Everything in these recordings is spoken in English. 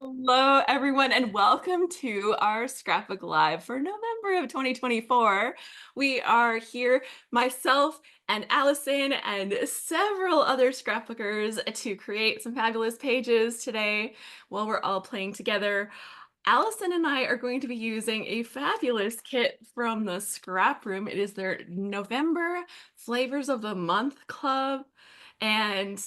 Hello, everyone, and welcome to our Scrapbook Live for November of 2024. We are here, myself and Allison and several other scrapbookers, to create some fabulous pages today while we're all playing together. Allison and I are going to be using a fabulous kit from the Scrap Room. It is their November Flavors of the Month Club, and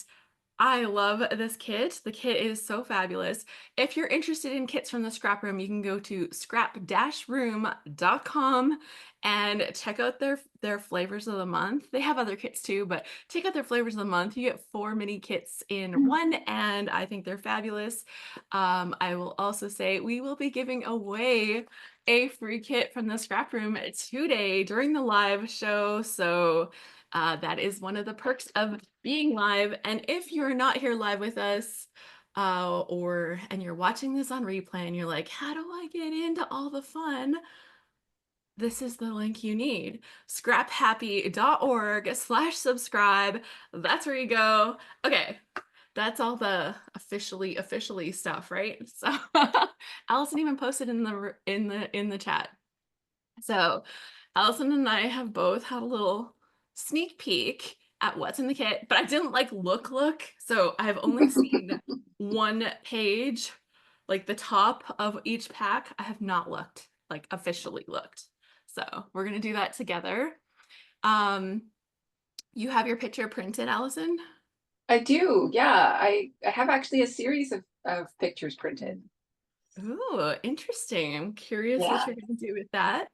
I love this kit. The kit is so fabulous. If you're interested in kits from the Scrap Room, you can go to scrap-room.com and check out their flavors of the month. They have other kits too, but check out their flavors of the month. You get 4 mini kits in one, and I think they're fabulous. I will also say we will be giving away a free kit from the Scrap Room today during the live show. So that is one of the perks of being live. And if you're not here live with us, and you're watching this on replay and you're like, how do I get into all the fun? This is the link you need. scraphappy.org/subscribe. That's where you go. Okay, that's all the officially stuff, right? So Allison even posted in the chat. So Allison and I have both had a little sneak peek at what's in the kit, but I didn't like look. So I've only seen one page, like the top of each pack. I have not looked, like officially looked. So we're gonna do that together. Um, you have your picture printed, Allison? I do, yeah. I have actually a series of pictures printed. Ooh, interesting. I'm curious what Yeah. you're going to do with that.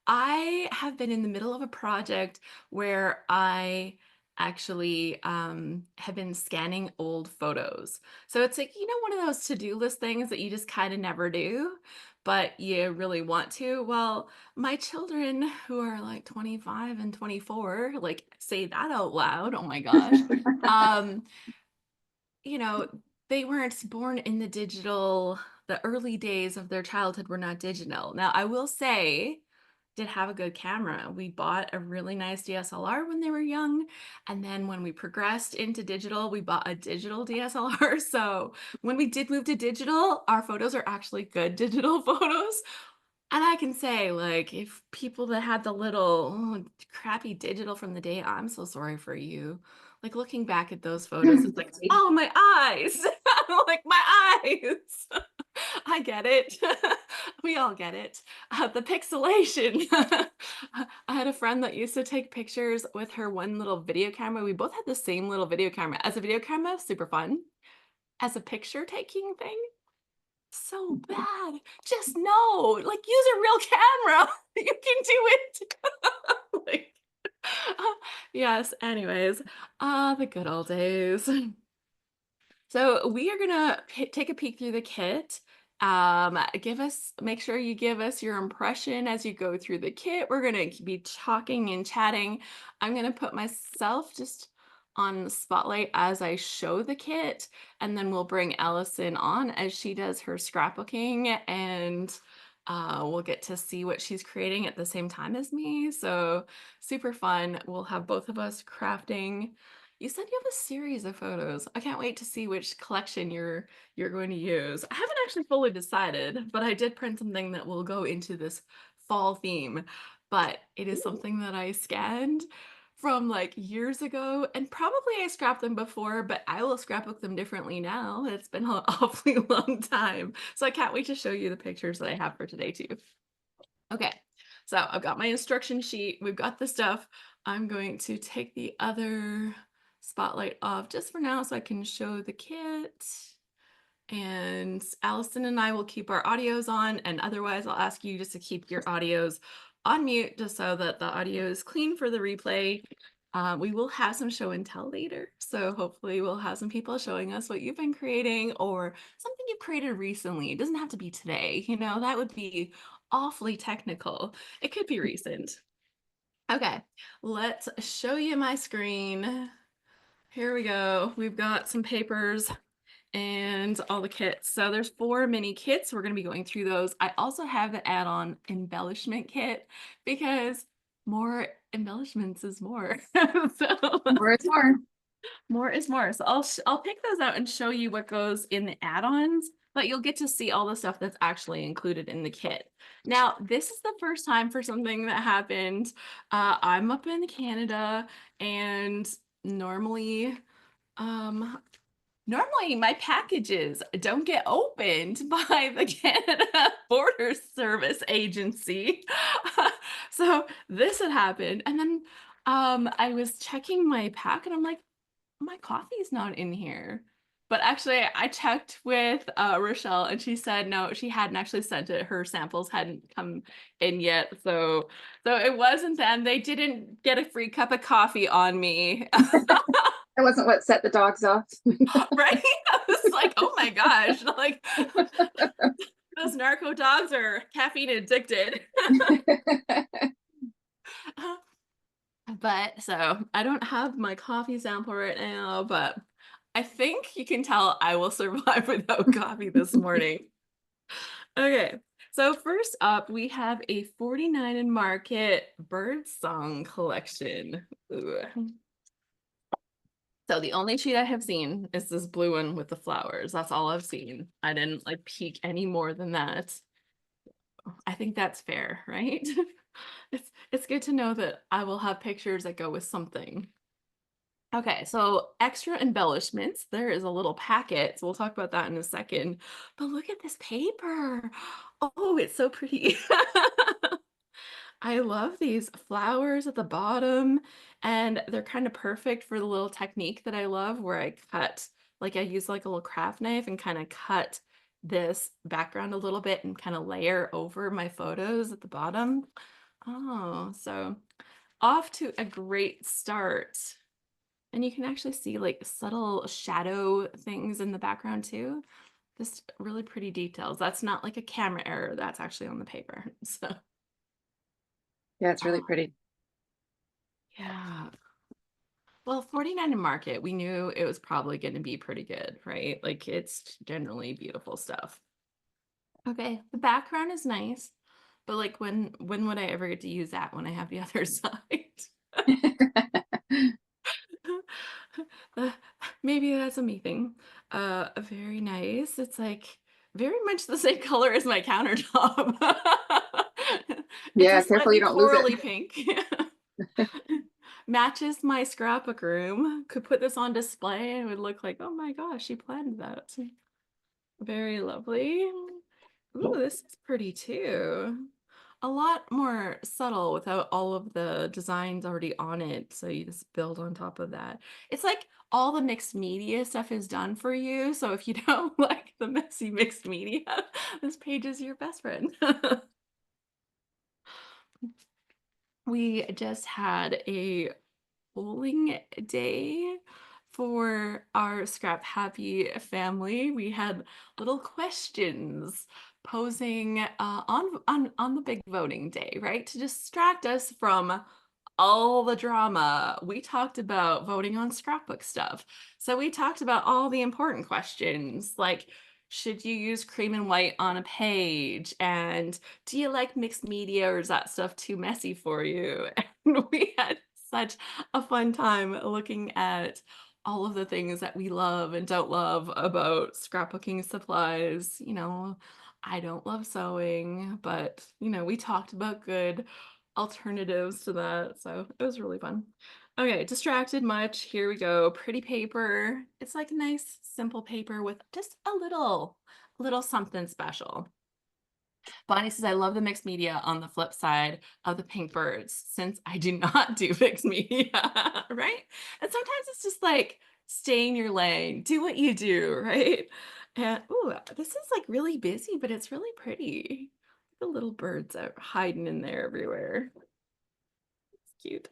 I have been in the middle of a project where I actually have been scanning old photos. So it's like, one of those to-do list things that you just kind of never do, but you really want to. Well, my children who are like 25 and 24, like say that out loud. Oh my gosh. Um, you know, they weren't born in the early days of their childhood were not digital. Now, I will say, did have a good camera. We bought a really nice DSLR when they were young. And then when we progressed into digital, we bought a digital DSLR. So when we did move to digital, our photos are actually good digital photos. And I can say, like, if people that had the little crappy digital from the day, I'm so sorry for you. Like, looking back at those photos, it's like, oh, my eyes. Like, my eyes. I get it. We all get it. The pixelation. I had a friend that used to take pictures with her one little video camera. We both had the same little video camera. As a video camera, super fun. As a picture taking thing, so bad. Just know, like, use a real camera. You can do it. Like, yes, anyways, the good old days. So we are gonna take a peek through the kit. Make sure you give us your impression as you go through the kit. We're gonna be talking and chatting. I'm gonna put myself just on the spotlight as I show the kit, and then we'll bring Allison on as she does her scrapbooking, and we'll get to see what she's creating at the same time as me. So super fun. We'll have both of us crafting. You said you have a series of photos. I can't wait to see which collection you're going to use. I haven't actually fully decided, but I did print something that will go into this fall theme. But it is something that I scanned from like years ago, and probably I scrapped them before, but I will scrapbook them differently now. It's been an awfully long time. So I can't wait to show you the pictures that I have for today too. Okay, so I've got my instruction sheet. We've got the stuff. I'm going to take the other spotlight off just for now so I can show the kit. And Allison and I will keep our audios on, and otherwise I'll ask you just to keep your audios on mute just so that the audio is clean for the replay. We will have some show and tell later, so hopefully we'll have some people showing us what you've been creating or something you've created recently. It doesn't have to be today, that would be awfully technical. It could be recent. Okay, let's show you my screen. Here we go. We've got some papers and all the kits. So there's 4 mini kits. We're going to be going through those. I also have the add-on embellishment kit because more embellishments is more. So More is more. more is more. So I'll pick those out and show you what goes in the add-ons. but you'll get to see all the stuff that's actually included in the kit. Now, this is the first time for something that happened. I'm up in Canada, and normally, um, normally my packages don't get opened by the Canada Border Service Agency. So this had happened, and then I was checking my pack, and I'm like, my coffee's not in here. But actually, I checked with Rochelle, and she said no, she hadn't actually sent it. Her samples hadn't come in yet, so it wasn't them. They didn't get a free cup of coffee on me, That wasn't what set the dogs off. right? I was like, oh my gosh, like those narco dogs are caffeine addicted. But so I don't have my coffee sample right now, but I think you can tell I will survive without coffee this morning. Okay. So first up, we have a 49 and Market bird song collection. Ooh. So the only sheet I have seen is this blue one with the flowers. That's all I've seen. I didn't like peek any more than that. I think that's fair, right? It's good to know that I will have pictures that go with something. Okay, so extra embellishments. There is a little packet, so we'll talk about that in a second. But look at this paper. Oh, it's so pretty. I love these flowers at the bottom, and they're kind of perfect for the little technique that I love where I cut, like I use like a little craft knife and kind of cut this background a little bit and kind of layer over my photos at the bottom. Oh, so off to a great start. And you can actually see like subtle shadow things in the background too. Just really pretty details. That's not like a camera error. That's actually on the paper. So, Yeah, it's really oh, pretty. yeah. Well, 49 and Market, we knew it was probably going to be pretty good, right? Like it's generally beautiful stuff. Okay, the background is nice, but like when would I ever get to use that when I have the other side? Uh, maybe that's a me thing. Very nice. It's like very much the same color as my countertop. It's a Yeah, careful you slightly don't lose it. corally pink. Matches my scrapbook room. Could put this on display and it would look like, oh my gosh, she planned that. Very lovely. Ooh, this is pretty too. A lot more subtle without all of the designs already on it. So you just build on top of that. It's like all the mixed media stuff is done for you. So if you don't like the messy mixed media, this page is your best friend. We just had a polling day for our Scrap Happy family. We had little questions posing on the big voting day, right? To distract us from all the drama. We talked about voting on scrapbook stuff. So we talked about all the important questions like should you use cream and white on a page? And do you like mixed media or is that stuff too messy for you? And we had such a fun time looking at all of the things that we love and don't love about scrapbooking supplies. I don't love sewing, but we talked about good alternatives to that. So it was really fun. Okay, distracted much. Here we go. Pretty paper. It's like nice, simple paper with just a little something special. Bonnie says, I love the mixed media on the flip side of the pink birds since I do not do mixed media, right? And sometimes it's just like stay in your lane, do what you do, right? And ooh, this is like really busy, but it's really pretty. The little birds are hiding in there everywhere. It's cute.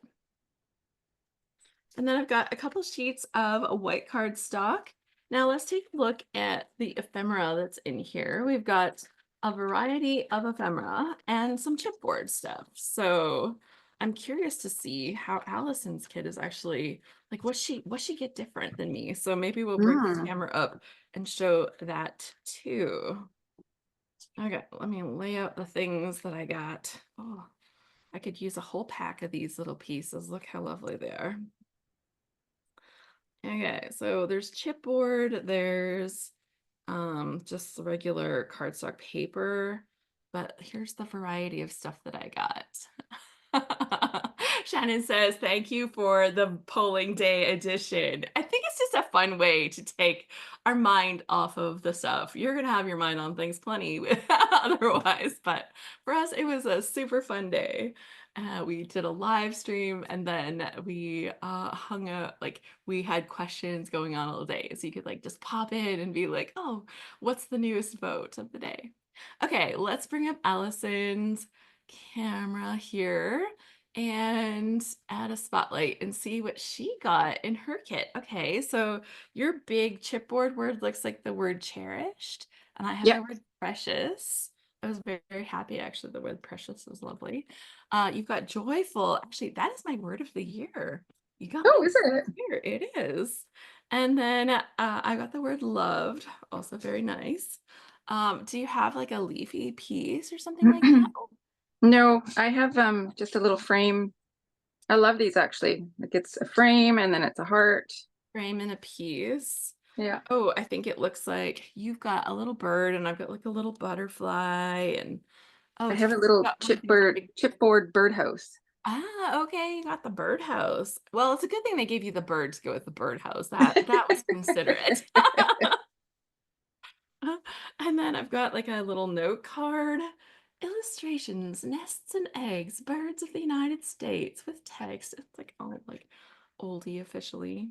And then I've got a couple sheets of a white card stock. Now let's take a look at the ephemera that's in here. We've got a variety of ephemera and some chipboard stuff. So I'm curious to see how Allison's kit is actually like what's she get different than me. So maybe we'll bring this Mm. camera up and show that too. Okay, let me lay out the things that I got. Oh, I could use a whole pack of these little pieces. Look how lovely they are. Okay, so there's chipboard, there's just the regular cardstock paper, but here's the variety of stuff that I got. Shannon says, "Thank you for the polling day edition." I think it's just a fun way to take our mind off of the stuff. You're gonna have your mind on things plenty otherwise, but for us, it was a super fun day. We did a live stream and then we hung out, like we had questions going on all day. So you could like just pop in and be like, oh, what's the newest vote of the day? Okay, let's bring up Allison's camera here and add a spotlight and see what she got in her kit. Okay, so your big chipboard word looks like the word cherished, and I have the Yep. word precious. I was very, very happy actually. The word precious was lovely. You've got joyful. Actually, that is my word of the year. You got my Oh, is word of it? the year. It is. And then I got the word loved, also very nice. Do you have like a leafy piece or something like that? Oh, No, I have just a little frame. I love these actually. Like it's a frame and then it's a heart. frame and a piece. Yeah. Oh, I think it looks like you've got a little bird and I've got like a little butterfly and oh, I it's have a you've little got one of these big chipboard birdhouse. okay, you got the birdhouse. Well, it's a good thing they gave you the bird to go with the birdhouse. That was considerate. And then I've got like a little note card. Illustrations, nests and eggs, birds of the United States with text. It's like all like oldie officially.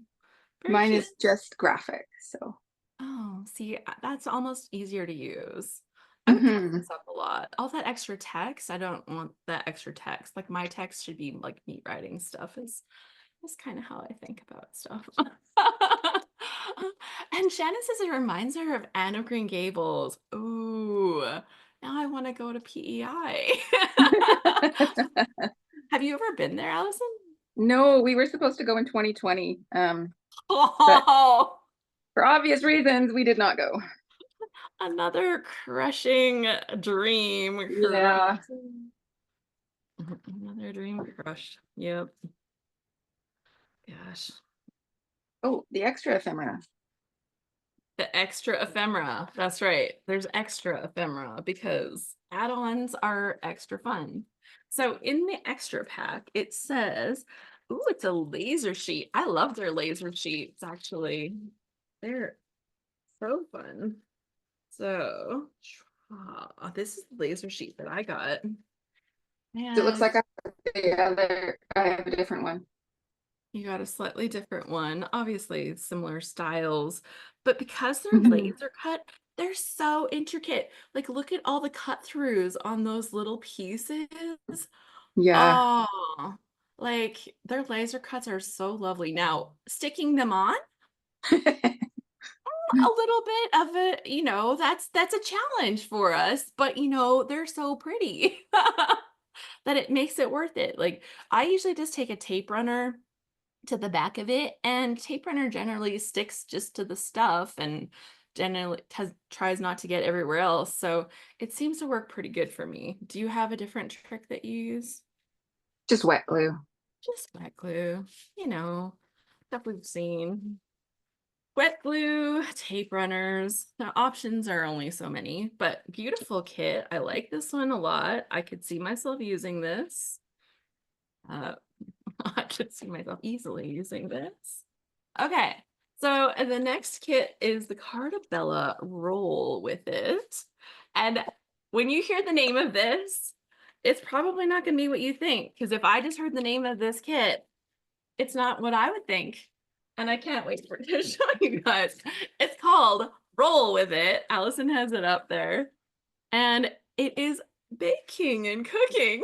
Very Mine cute. is just graphic. So Oh, see, that's almost easier to use. I would pass hmm this up a lot. All that extra text, I don't want that extra text. Like my text should be like me writing stuff is kind of how I think about stuff. And Shannon says it reminds her of Anne of Green Gables. Ooh, now I want to go to PEI. Have you ever been there, Allison? No, we were supposed to go in 2020. But Oh, for obvious reasons, we did not go. another crushing dream Yeah. Another dream crushed. Yep. Gosh. Oh, the extra ephemera. The extra ephemera. That's right. There's extra ephemera because add-ons are extra fun. So in the extra pack, it says, ooh, it's a laser sheet. I love their laser sheets, actually. They're so fun. So, this is the laser sheet that I got. So it looks And like I have a different one. you got a slightly different one, obviously similar styles, but because they're Mhm. laser cut, they're so intricate. Like, look at all the cut throughs on those little pieces. Yeah. Oh, like their laser cuts are so lovely. Now, sticking them on, a little bit of it, that's a challenge for us, but they're so pretty that it makes it worth it. Like, I usually just take a tape runner to the back of it, and tape runner generally sticks just to the stuff and generally tries not to get everywhere else. So it seems to work pretty good for me. Do you have a different trick that you use? Just wet glue. Just wet glue, stuff we've seen. Wet glue, tape runners. The options are only so many, but beautiful kit. I like this one a lot. I could see myself using this. Uh, I could see myself easily using this. Okay, so the next kit is the Cartabella roll with it. And when you hear the name of this, it's probably not going to be what you think. Because if I just heard the name of this kit, it's not what I would think. And I can't wait for it to show you guys. It's called Roll with It. Allison has it up there. And it is baking and cooking.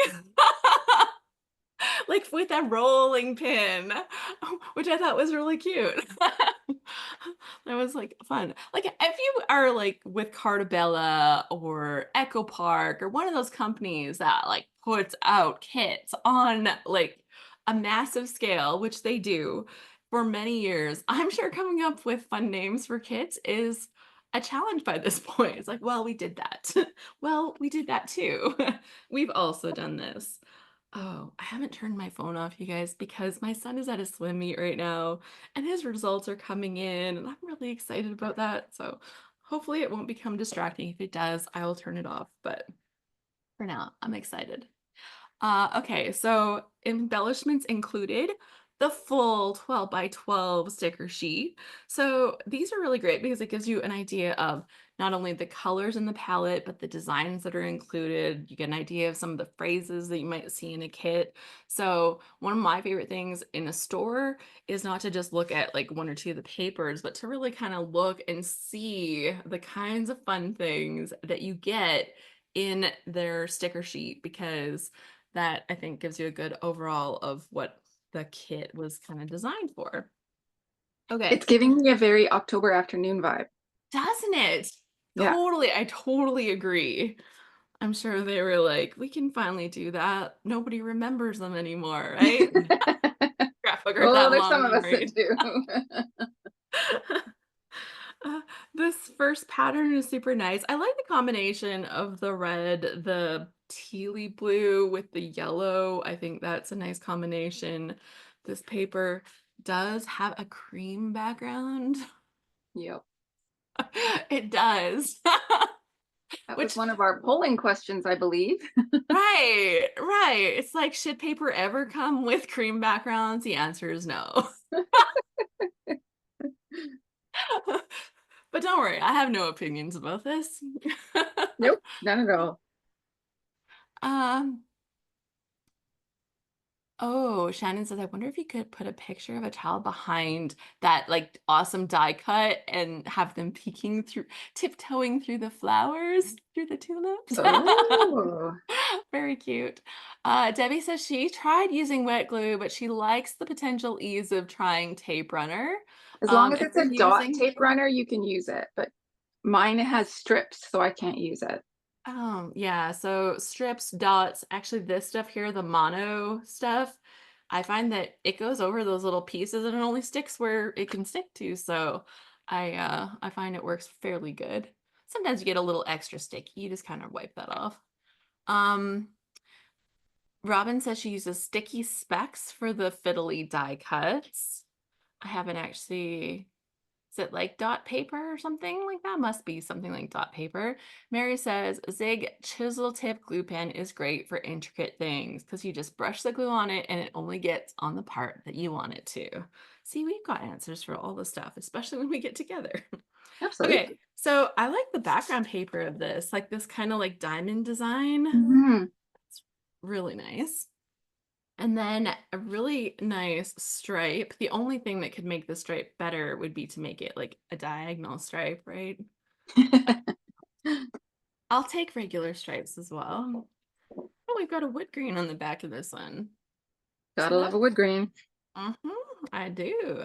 Like with a rolling pin, which I thought was really cute. That was like fun. Like if you are like with Cartabella or Echo Park or one of those companies that like puts out kits on like a massive scale, which they do for many years, I'm sure coming up with fun names for kits is a challenge by this point. It's like, well, we did that. Well, we did that too. We've also done this. Oh, I haven't turned my phone off, you guys, because my son is at a swim meet right now and his results are coming in, and I'm really excited about that. So Hopefully it won't become distracting. If it does, I will turn it off. But for now, I'm excited. Okay, so embellishments included the full 12 by 12 sticker sheet. So these are really great because it gives you an idea of not only the colors in the palette, but the designs that are included. You get an idea of some of the phrases that you might see in a kit. So one of my favorite things in a store is not to just look at like one or two of the papers, but to really kind of look and see the kinds of fun things that you get in their sticker sheet, because that I think gives you a good overall of what the kit was kind of designed for. Okay, It's giving me a very October afternoon vibe. doesn't it? Yeah. Totally, I totally agree. I'm sure they were like, we can finally do that. Nobody remembers them anymore, right? Scrapbook are Oh, that there's some long of us that memory. do. This first pattern is super nice. I like the combination of the red, the tealy blue with the yellow. I think that's a nice combination. This paper does have a cream background. Yep. It does. That was Which, one of our polling questions, I believe. right, right. It's like, should paper ever come with cream backgrounds? The answer is no. But don't worry, I have no opinions about this. Nope, none at all. Um, Oh, Shannon says, I wonder if you could put a picture of a child behind that like awesome die cut and have them peeking through, tiptoeing through the flowers, through the tulips. Oh, Very cute. Debbie says she tried using wet glue, but she likes the potential ease of trying tape runner. as long as If it's you're a dot using tape runner, you can use it, but mine has strips, so I can't use it. Yeah, so strips, dots, actually this stuff here, the mono stuff, I find that it goes over those little pieces and it only sticks where it can stick to. So I find it works fairly good. Sometimes you get a little extra sticky, you just kind of wipe that off. Um, Robin says she uses sticky specs for the fiddly die cuts. I haven't actually, is it like dot paper or something like that? Must be something like dot paper. Mary says Zig chisel tip glue pen is great for intricate things because you just brush the glue on it and it only gets on the part that you want it to. See, we've got answers for all the stuff, especially when we get together. Absolutely. Okay, so I like the background paper of this, like this kind of like diamond design. Hmm. It's really nice. And then a really nice stripe. The only thing that could make the stripe better would be to make it like a diagonal stripe, right? I'll take regular stripes as well. Oh, we've got a wood green on the back of this one. So Gotta love a that, wood grain. I do.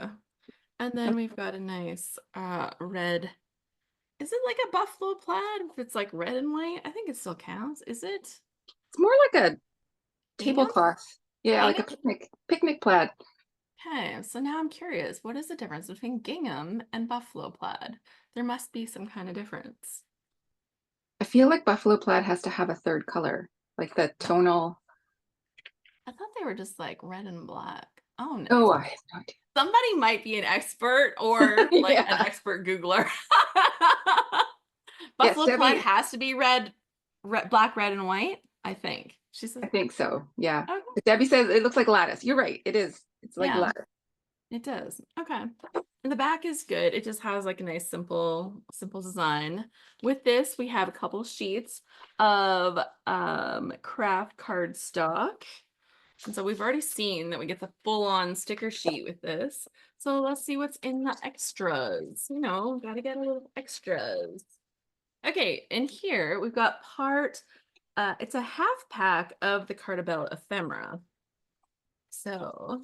And then we've got a nice red. Is it like a buffalo plaid if it's like red and white? I think it still counts. Is it It's more like a gingham? tablecloth. Yeah, like a Gingham? picnic plaid. Okay, so now I'm curious. What is the difference between gingham and buffalo plaid? There must be some kind of difference. I feel like buffalo plaid has to have a third color, like the tonal. I thought they were just like red and black. Oh no. Oh, I have no Somebody might be an expert or idea. like an Yeah. expert Googler. Yes, Buffalo plaid Debbie, has to be black, red, and white, I think. She says, I think so. Yeah. okay, But Debbie says it looks like lattice. You're right. It is. It's like yeah, lattice. it does. Okay. And the back is good. It just has like a nice simple design. With this, we have a couple sheets of craft cardstock. And so we've already seen that we get the full-on sticker sheet with this. So let's see what's in the extras. You know, gotta get a little extras. Okay, in here we've got it's a half pack of the Cartabella ephemera. So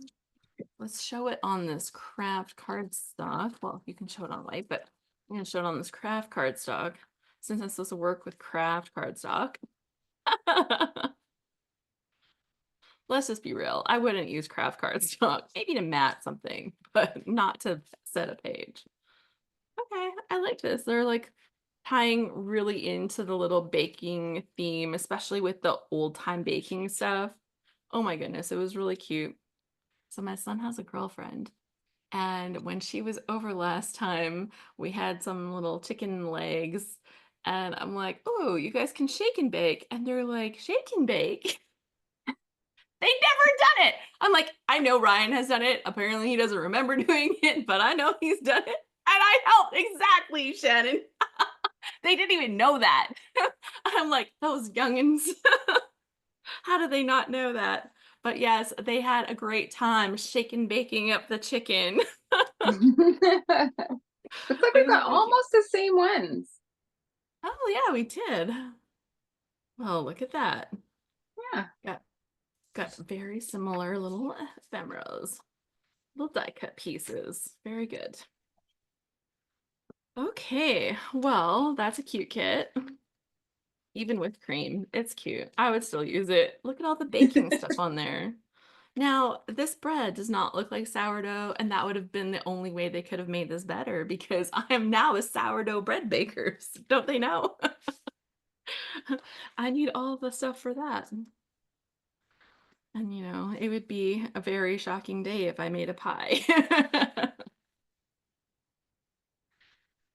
let's show it on this craft cardstock. Well, you can show it on white, but I'm gonna show it on this craft cardstock since I'm supposed to work with craft cardstock. Let's just be real. I wouldn't use craft cardstock, maybe to mat something, but not to set a page. Okay, I like this. They're like tying really into the little baking theme, especially with the old time baking stuff. Oh my goodness, it was really cute. So my son has a girlfriend And when she was over last time, we had some little chicken legs. And I'm like, oh, you guys can shake and bake. And they're like, shake and bake? They never done it. I'm like, I know Ryan has done it. Apparently, he doesn't remember doing it, but I know he's done it. And I helped exactly, Shannon. They didn't even know that. I'm like, those youngins, how do they not know that? But yes, they had a great time shaking, baking up the chicken. Looks like It we've was got really cute. almost the same ones. Oh, yeah, we did. Well, look at that. Yeah. Got very similar little ephemeras, little die cut pieces. Very good. Okay, well, that's a cute kit. Even with cream, it's cute. I would still use it. Look at all the baking stuff on there. Now, this bread does not look like sourdough, and that would have been the only way they could have made this better because I am now a sourdough bread baker. Don't they know? I need all the stuff for that. And it would be a very shocking day if I made a pie.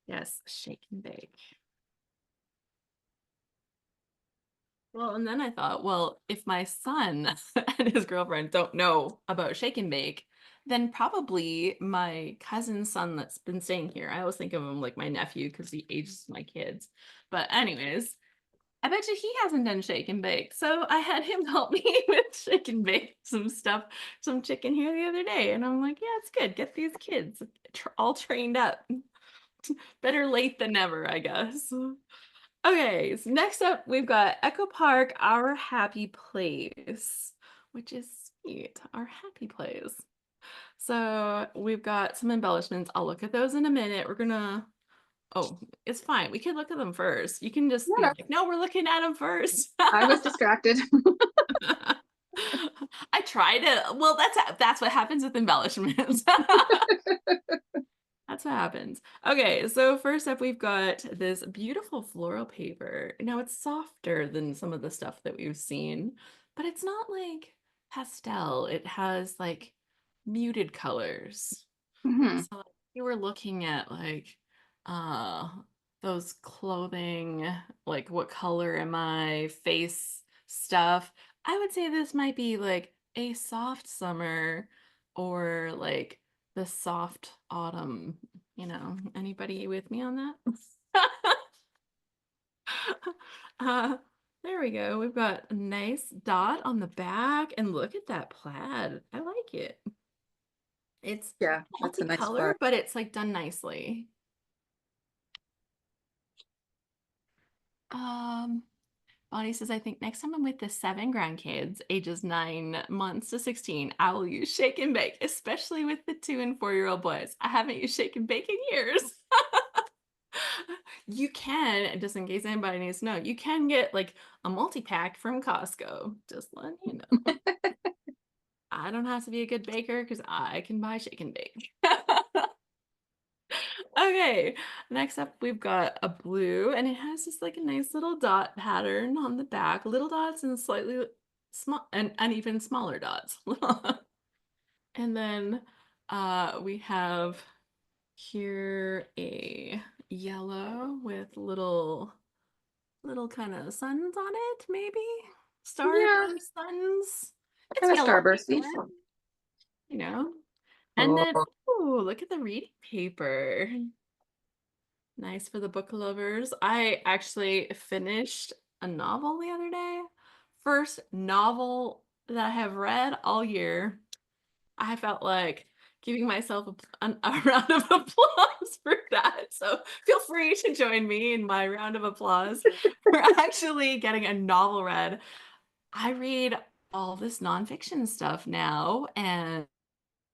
Yes, shake and bake. Well, and then I thought, well, if my son and his girlfriend don't know about shake and bake, then probably my cousin's son that's been staying here. I always think of him like my nephew because he ages my kids. But anyways, I bet you he hasn't done shake and bake. So I had him help me with shake and bake some stuff, some chicken here the other day. And I'm like, yeah, it's good. Get these kids all trained up. Better late than never, I guess. Okay, so next up, we've got Echo Park, Our Happy Place, which is sweet, Our Happy Place. So we've got some embellishments. I'll look at those in a minute. Oh, it's fine. We can look at them first. You can just be Yeah. like, no, we're looking at them first. I was distracted. I try to, well, that's what happens with embellishments. That's what happens. Okay, so first up, we've got this beautiful floral paper. Now, it's softer than some of the stuff that we've seen, but it's not like pastel. It has like muted colors. Mhm. So like, you were looking at like uh those clothing, like what color am I, face stuff. I would say this might be like a soft summer or like the soft autumn, Anybody with me on that? Uh there we go. We've got a nice dot on the back and look at that plaid. I like it. It's Yeah, that's a nice multicolor, spot. but it's like done nicely. Um, Bonnie says, I think next time I'm with the 7 grandkids, ages 9 months to 16, I will use shake and bake, especially with the 2 and 4-year-old boys. I haven't used shake and bake in years. You can, just in case anybody needs to know, you can get like a multi-pack from Costco. Just letting you know. I don't have to be a good baker because I can buy shake and bake. Okay, next up we've got a blue and it has just like a nice little dot pattern on the back, little dots and slightly small and even smaller dots. And then we have here a yellow with little kind of suns on it, maybe Yeah, starburst suns. It's kind of yellow starbursty. paper, you know. And then, Oh, oh, look at the reading paper. Nice for the book lovers. I actually finished a novel the other day. First novel that I have read all year. I felt like giving myself a round of applause for that. So feel free to join me in my round of applause for actually getting a novel read. I read all this nonfiction stuff now, and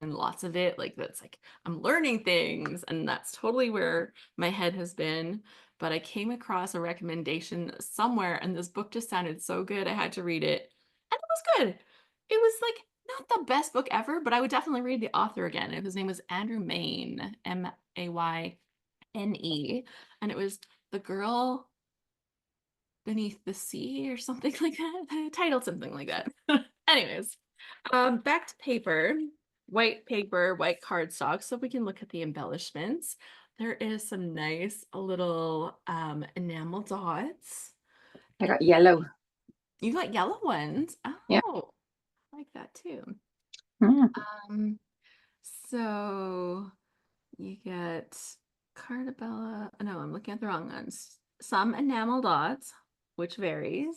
lots of it like that's like I'm learning things and that's totally where my head has been, but I came across a recommendation somewhere and this book just sounded so good I had to read it and it was good. It was like not the best book ever, but I would definitely read the author again. His name was Andrew Mayne, Mayne, and it was The Girl Beneath the Sea or something like that. Titled something like that. Anyways, back to paper. white paper, white cardstock, so we can look at the embellishments. There is some nice little enamel dots. I And got yellow. you got yellow ones. Yeah. Oh, I like that too. Mm. Um, so you get Cardabella. No, I'm looking at the wrong ones. Some enamel dots, which varies.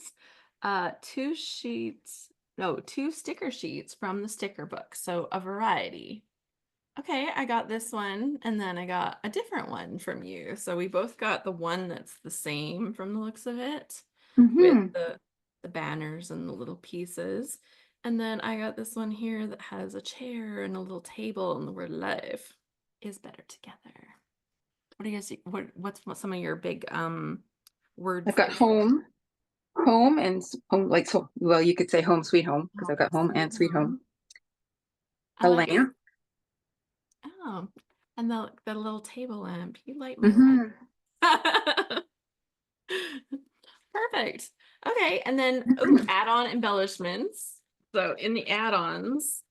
Two sheets, no, two sticker sheets from the sticker book. So a variety. Okay, I got this one, and then I got a different one from you. So we both got the one that's the same from the looks of it, with Hmm. the banners and the little pieces. And then I got this one here that has a chair and a little table, and the word life is better together. What do you guys what's some of your big word I've got flavors? home and home, like, so, well, you could say home sweet home because Oh, I've got home sweet and sweet home. home. I A like it. lamp. Oh, and the little table lamp. You light my life. Hmm. Perfect. Okay, and then ooh, add-on embellishments. So in the add-ons,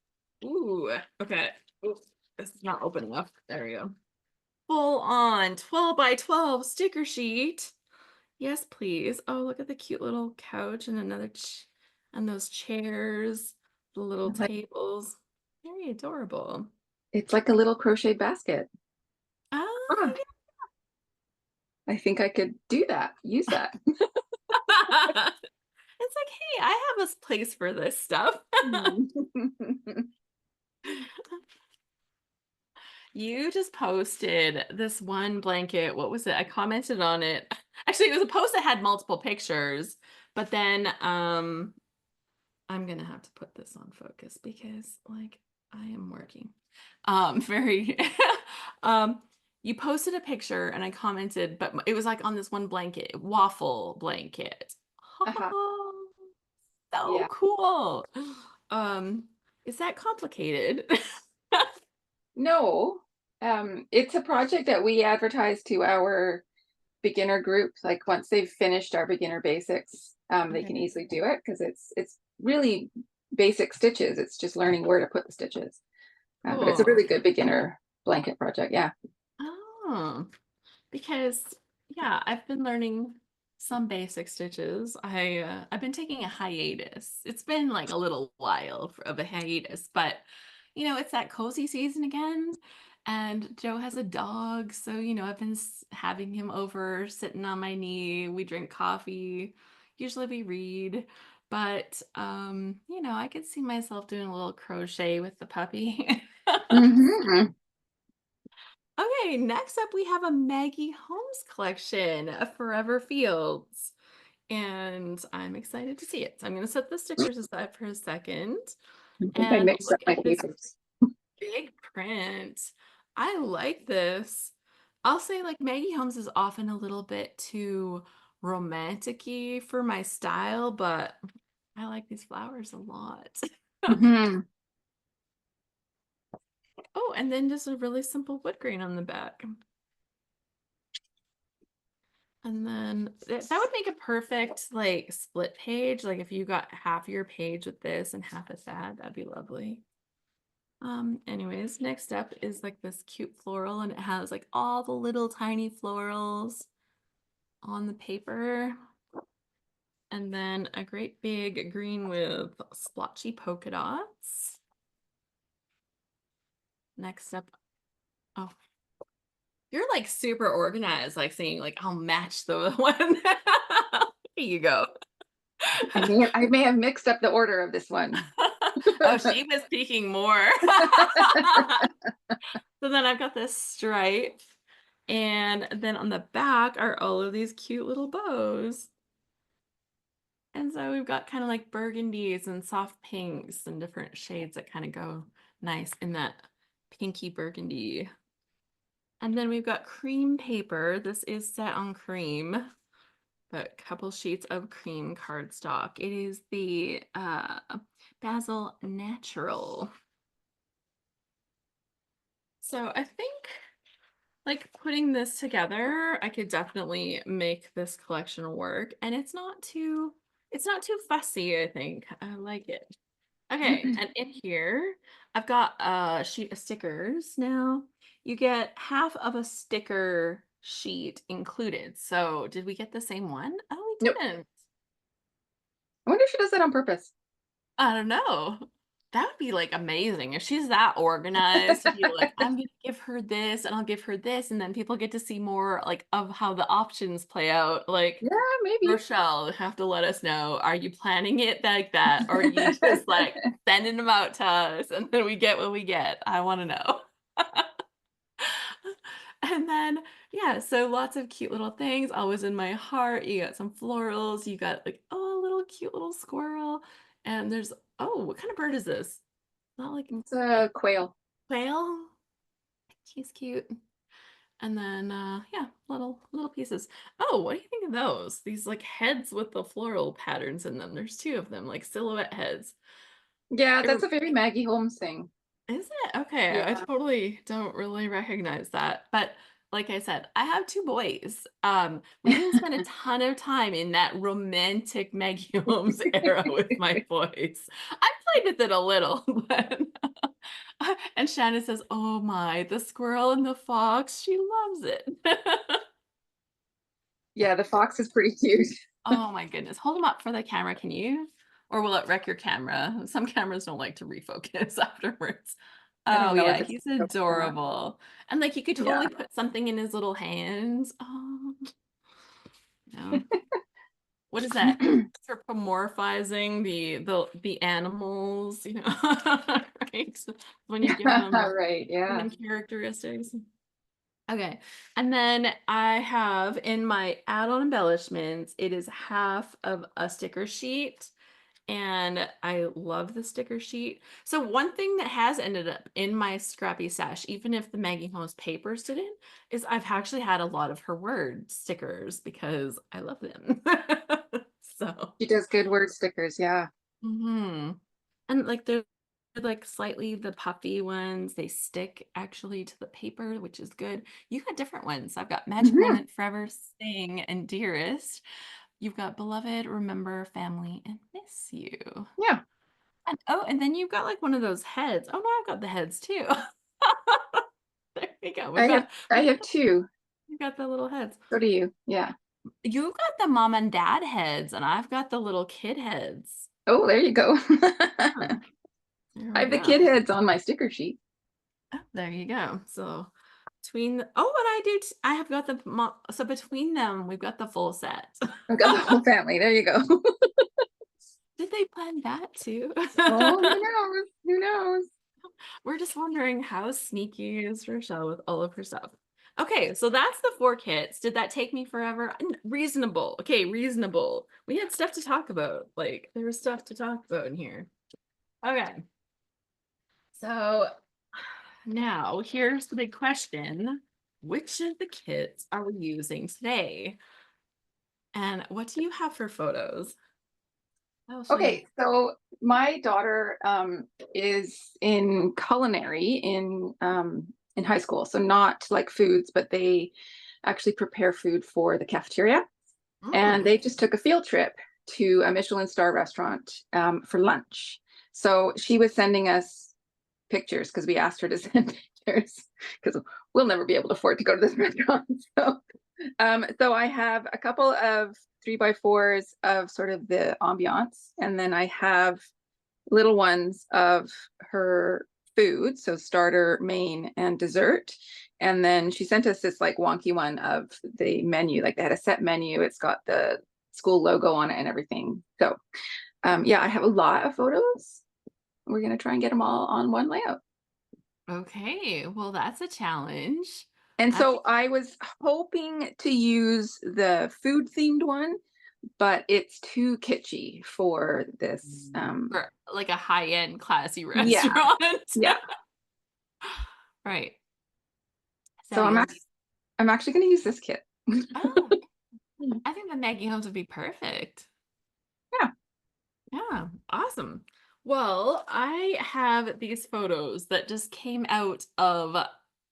ooh, okay. Ooh, this is not open enough. There we go. Full on 12 by 12 sticker sheet. Yes, please. Oh, look at the cute little couch and and those chairs, the little Like, tables. Very adorable. it's like a little crocheted basket. Ah, Oh, I think I could do that. Use that. yeah. It's like, hey, I have a place for this stuff. Mm. You just posted this one blanket. What was it? I commented on it. Actually, it was a post that had multiple pictures, but then I'm gonna have to put this on focus because like I am working. Very um you posted a picture and I commented, but it was like on this one blanket, waffle blanket. Uh-huh. So Yeah. cool. Um, is that complicated? No, it's a project that we advertise to our beginner group. Like once they've finished our beginner basics, they Okay, can easily do it because it's really basic stitches. It's just learning where to put the stitches. But it's a cool. really good beginner blanket project. Yeah. Oh, because yeah, I've been learning some basic stitches. I've been taking a hiatus. It's been like a little while of a hiatus, but it's that cozy season again. And Joe has a dog, so I've been having him over, sitting on my knee. We drink coffee. Usually we read, but I could see myself doing a little crochet with the puppy. Hmm. Okay, next up we have a Maggie Holmes collection of Forever Fields. And I'm excited to see it. So I'm going to set the stickers aside for a second I think I and mixed up look my at this papers. big print. I like this. I'll say like Maggie Holmes is often a little bit too romantic-y for my style, but I like these flowers a lot. Hmm. Oh, and then just a really simple wood grain on the back. And then that would make a perfect like split page. Like if you got half your page with this and half of that, that'd be lovely. Anyways, next up is like this cute floral and it has like all the little tiny florals on the paper. And then a great splotchy green with splotchy polka dots. Next up, oh, you're like super organized, like saying like I'll match the one. Here you go. I may have mixed up the order of this one. Oh, she was speaking more. So then I've got this stripe, and then on the back are all of these cute little bows. And so we've got kind of like burgundies and soft pinks and different shades that kind of go nice in that pinky burgundy. And then we've got cream paper. This is set on cream, but a couple sheets of cream cardstock. It is the Basil Natural. So I think like putting this together, I could definitely make this collection work. And it's not too fussy, I think. I like it. Okay, and in here, I've got a sheet of stickers now. You get half of a sticker sheet included. So, did we get the same one? Oh, we Nope. didn't. I wonder if she does that on purpose. I don't know. That would be, like, amazing if she's that organized to be like, "I'm gonna give her this, and I'll give her this," and then people get to see more, like, of how the options play out, like, Yeah, maybe. Rochelle, have to let us know, are you planning it like that, or are you just, like, sending them out to us, and then we get what we get? I wanna know. And then, yeah, so lots of cute little things, always in my heart. You got some florals, you got, like, oh, a little cute little squirrel, and there's oh, what kind of bird is this? Not like It's a a quail. quail? He's cute. And then, yeah, little pieces. Oh, what do you think of those? These, like, heads with the floral patterns in them. There's 2 of them, like, silhouette heads. Yeah, It that's rem a very Maggie Holmes thing. Is it? Okay, I Yeah. totally don't really recognize that, but like I said, I have 2 boys. We didn't spend a ton of time in that romantic Maggie Holmes era with my boys. I played with it a little, but and Shannon says, "Oh my, the squirrel and the fox, she loves it." Yeah, the fox is pretty cute. Oh my goodness. Hold them up for the camera, can you? Or will it wreck your camera? Some cameras don't like to refocus afterwards. I don't Oh know yeah, if it's he's focused or not. adorable. And like you could Yeah. totally put something in his little hands. Oh, no. What is that? Anthropomorphizing the animals, right? When you give them Right, yeah. human characteristics. Okay. And then I have in my add-on embellishments, it is half of a sticker sheet. And I love the sticker sheet. So one thing that has ended up in my scrappy stash, even if the Maggie Holmes papers didn't, is I've actually had a lot of her word stickers because I love them. So, She does good word stickers, yeah. mhm. And like they're like slightly the puffy ones, they stick actually to the paper, which is good. You got different ones. I've got Magic Mhm. Moment, Forever, Sing, and Dearest. You've got Beloved, Remember, Family, and Miss You. Yeah. And oh, and then you've got like one of those heads. Oh no, I've got the heads too. There we go. I have I have 2. We've got the little heads. So do you. Yeah. You've got the mom and dad heads, and I've got the little kid heads. Oh, there you go. Huh, there I we have the go. kid heads on my sticker sheet. Oh, there you go. So between oh, what I do, I have got the so between them, we've got the full set. I've got the whole family. There you go. Did they plan that too? Oh, who knows? Who knows? We're just wondering how sneaky is Rochelle with all of her stuff. Okay, so that's the 4 kits. Did that take me forever? Reasonable. Okay, reasonable. We had stuff to talk about. Like, there was stuff to talk about in here. Okay, so now here's the big question. Which of the kits are we using today? And what do you have for photos? I'll show you. Okay, so my daughter is in culinary in high school. So not like foods, but they actually prepare food for the cafeteria. And Mm, they just took a field trip to a Michelin star restaurant for lunch. So she was sending us pictures because we asked her to send pictures because we'll never be able to afford to go to this restaurant. So I have a couple of 3x4s of sort of the ambiance, and then I have little ones of her food, so starter, main, and dessert. And then she sent us this like wonky one of the menu, like they had a set menu. It's got the school logo on it and everything. So yeah, I have a lot of photos. We're gonna try and get them all on one layout. okay, well, that's a challenge. And That's so I was hoping to use the food themed one, but it's too kitschy for this. For like a high-end classy Yeah, restaurant. yeah. Right. So So you'll I'm actually going to use this kit. oh, I think the Maggie Holmes would be perfect. Yeah. Yeah, awesome. Well, I have these photos that just came out of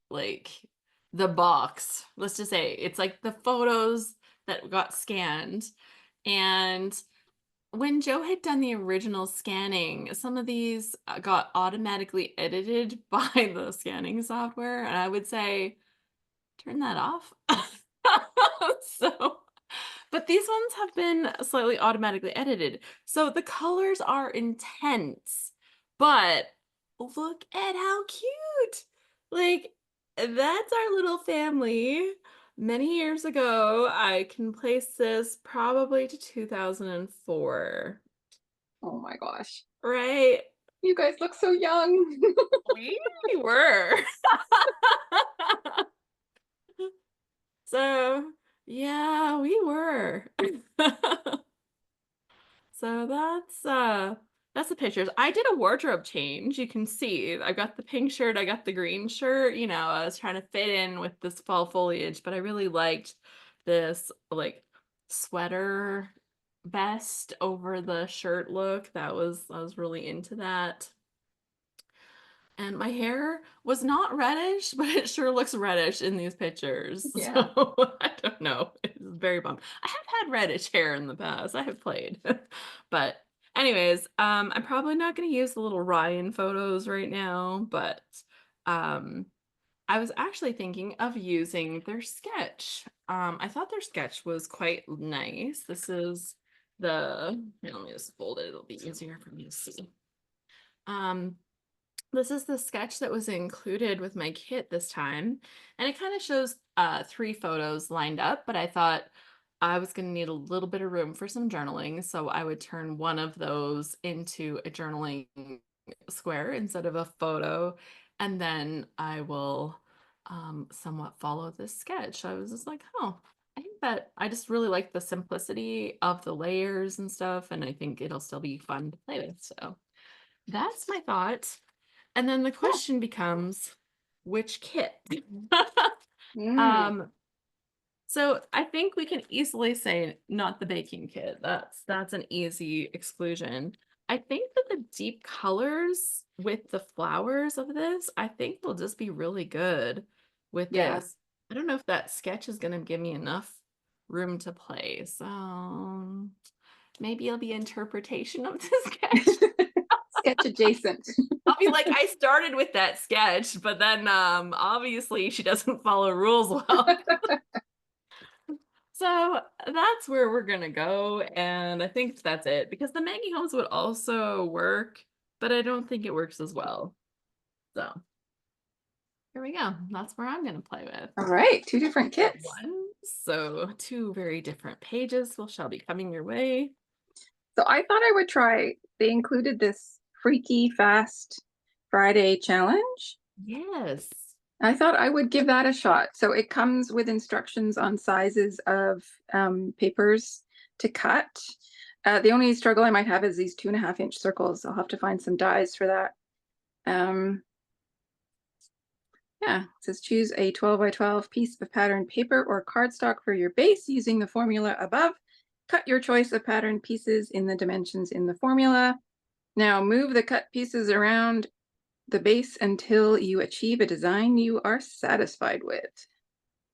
like the box. Let's just say it's like the photos that got scanned. And when Joe had done the original scanning, some of these got automatically edited by the scanning software, and I would say, turn that off. So, but these ones have been slightly automatically edited. So the colors are intense, but look at how cute. Like, that's our little family. Many years ago, I can place this probably to 2004, Oh my gosh. right? You guys look so young. We were. So, yeah, we were. So that's the pictures. I did a wardrobe change. You can see I got the pink shirt, I got the green shirt. I was trying to fit in with this fall foliage, but I really liked this like sweater vest over the shirt look. I was really into that. And my hair was not reddish, but it sure looks reddish in these pictures. Yeah. So I don't know. It's very bummed. I have had reddish hair in the past. I have played. But anyways, I'm probably not going to use the little Ryan photos right now, but um I was actually thinking of using their sketch. I thought their sketch was quite nice. This is here, let me just fold it. It'll be easier for me to see. Um, this is the sketch that was included with my kit this time, and it kind of shows three photos lined up, but I thought I was going to need a little bit of room for some journaling, so I would turn one of those into a journaling square instead of a photo, and then I will somewhat follow this sketch. I was just like, oh, I think that I just really like the simplicity of the layers and stuff, and I think it'll still be fun to play with. So that's my thought. And then the Yeah. question becomes, which kit? Mm, um, so I think we can easily say not the baking kit. That's an easy exclusion. I think that the deep colors with the flowers of this, I think will just be really good with yeah. this. I don't know if that sketch is going to give me enough room to play. So maybe it'll be interpretation of the sketch. Sketch adjacent. I'll be like, I started with that sketch, but then obviously she doesn't follow rules well. So that's where we're gonna go, and I think that's it because the Maggie Holmes would also work, but I don't think it works as well. So here we go. That's where I'm gonna play with. All right, two different kits. One, so two very different pages shall be coming your way. So I thought I would try, they included this Freaky Fast Friday challenge. Yes. I thought I would give that a shot. So it comes with instructions on sizes of papers to cut. The only struggle I might have is these 2.5-inch circles. I'll have to find some dies for that. Um, yeah, it says choose a 12 by 12 piece of patterned paper or cardstock for your base using the formula above. Cut your choice of patterned pieces in the dimensions in the formula. Now move the cut pieces around the base until you achieve a design you are satisfied with.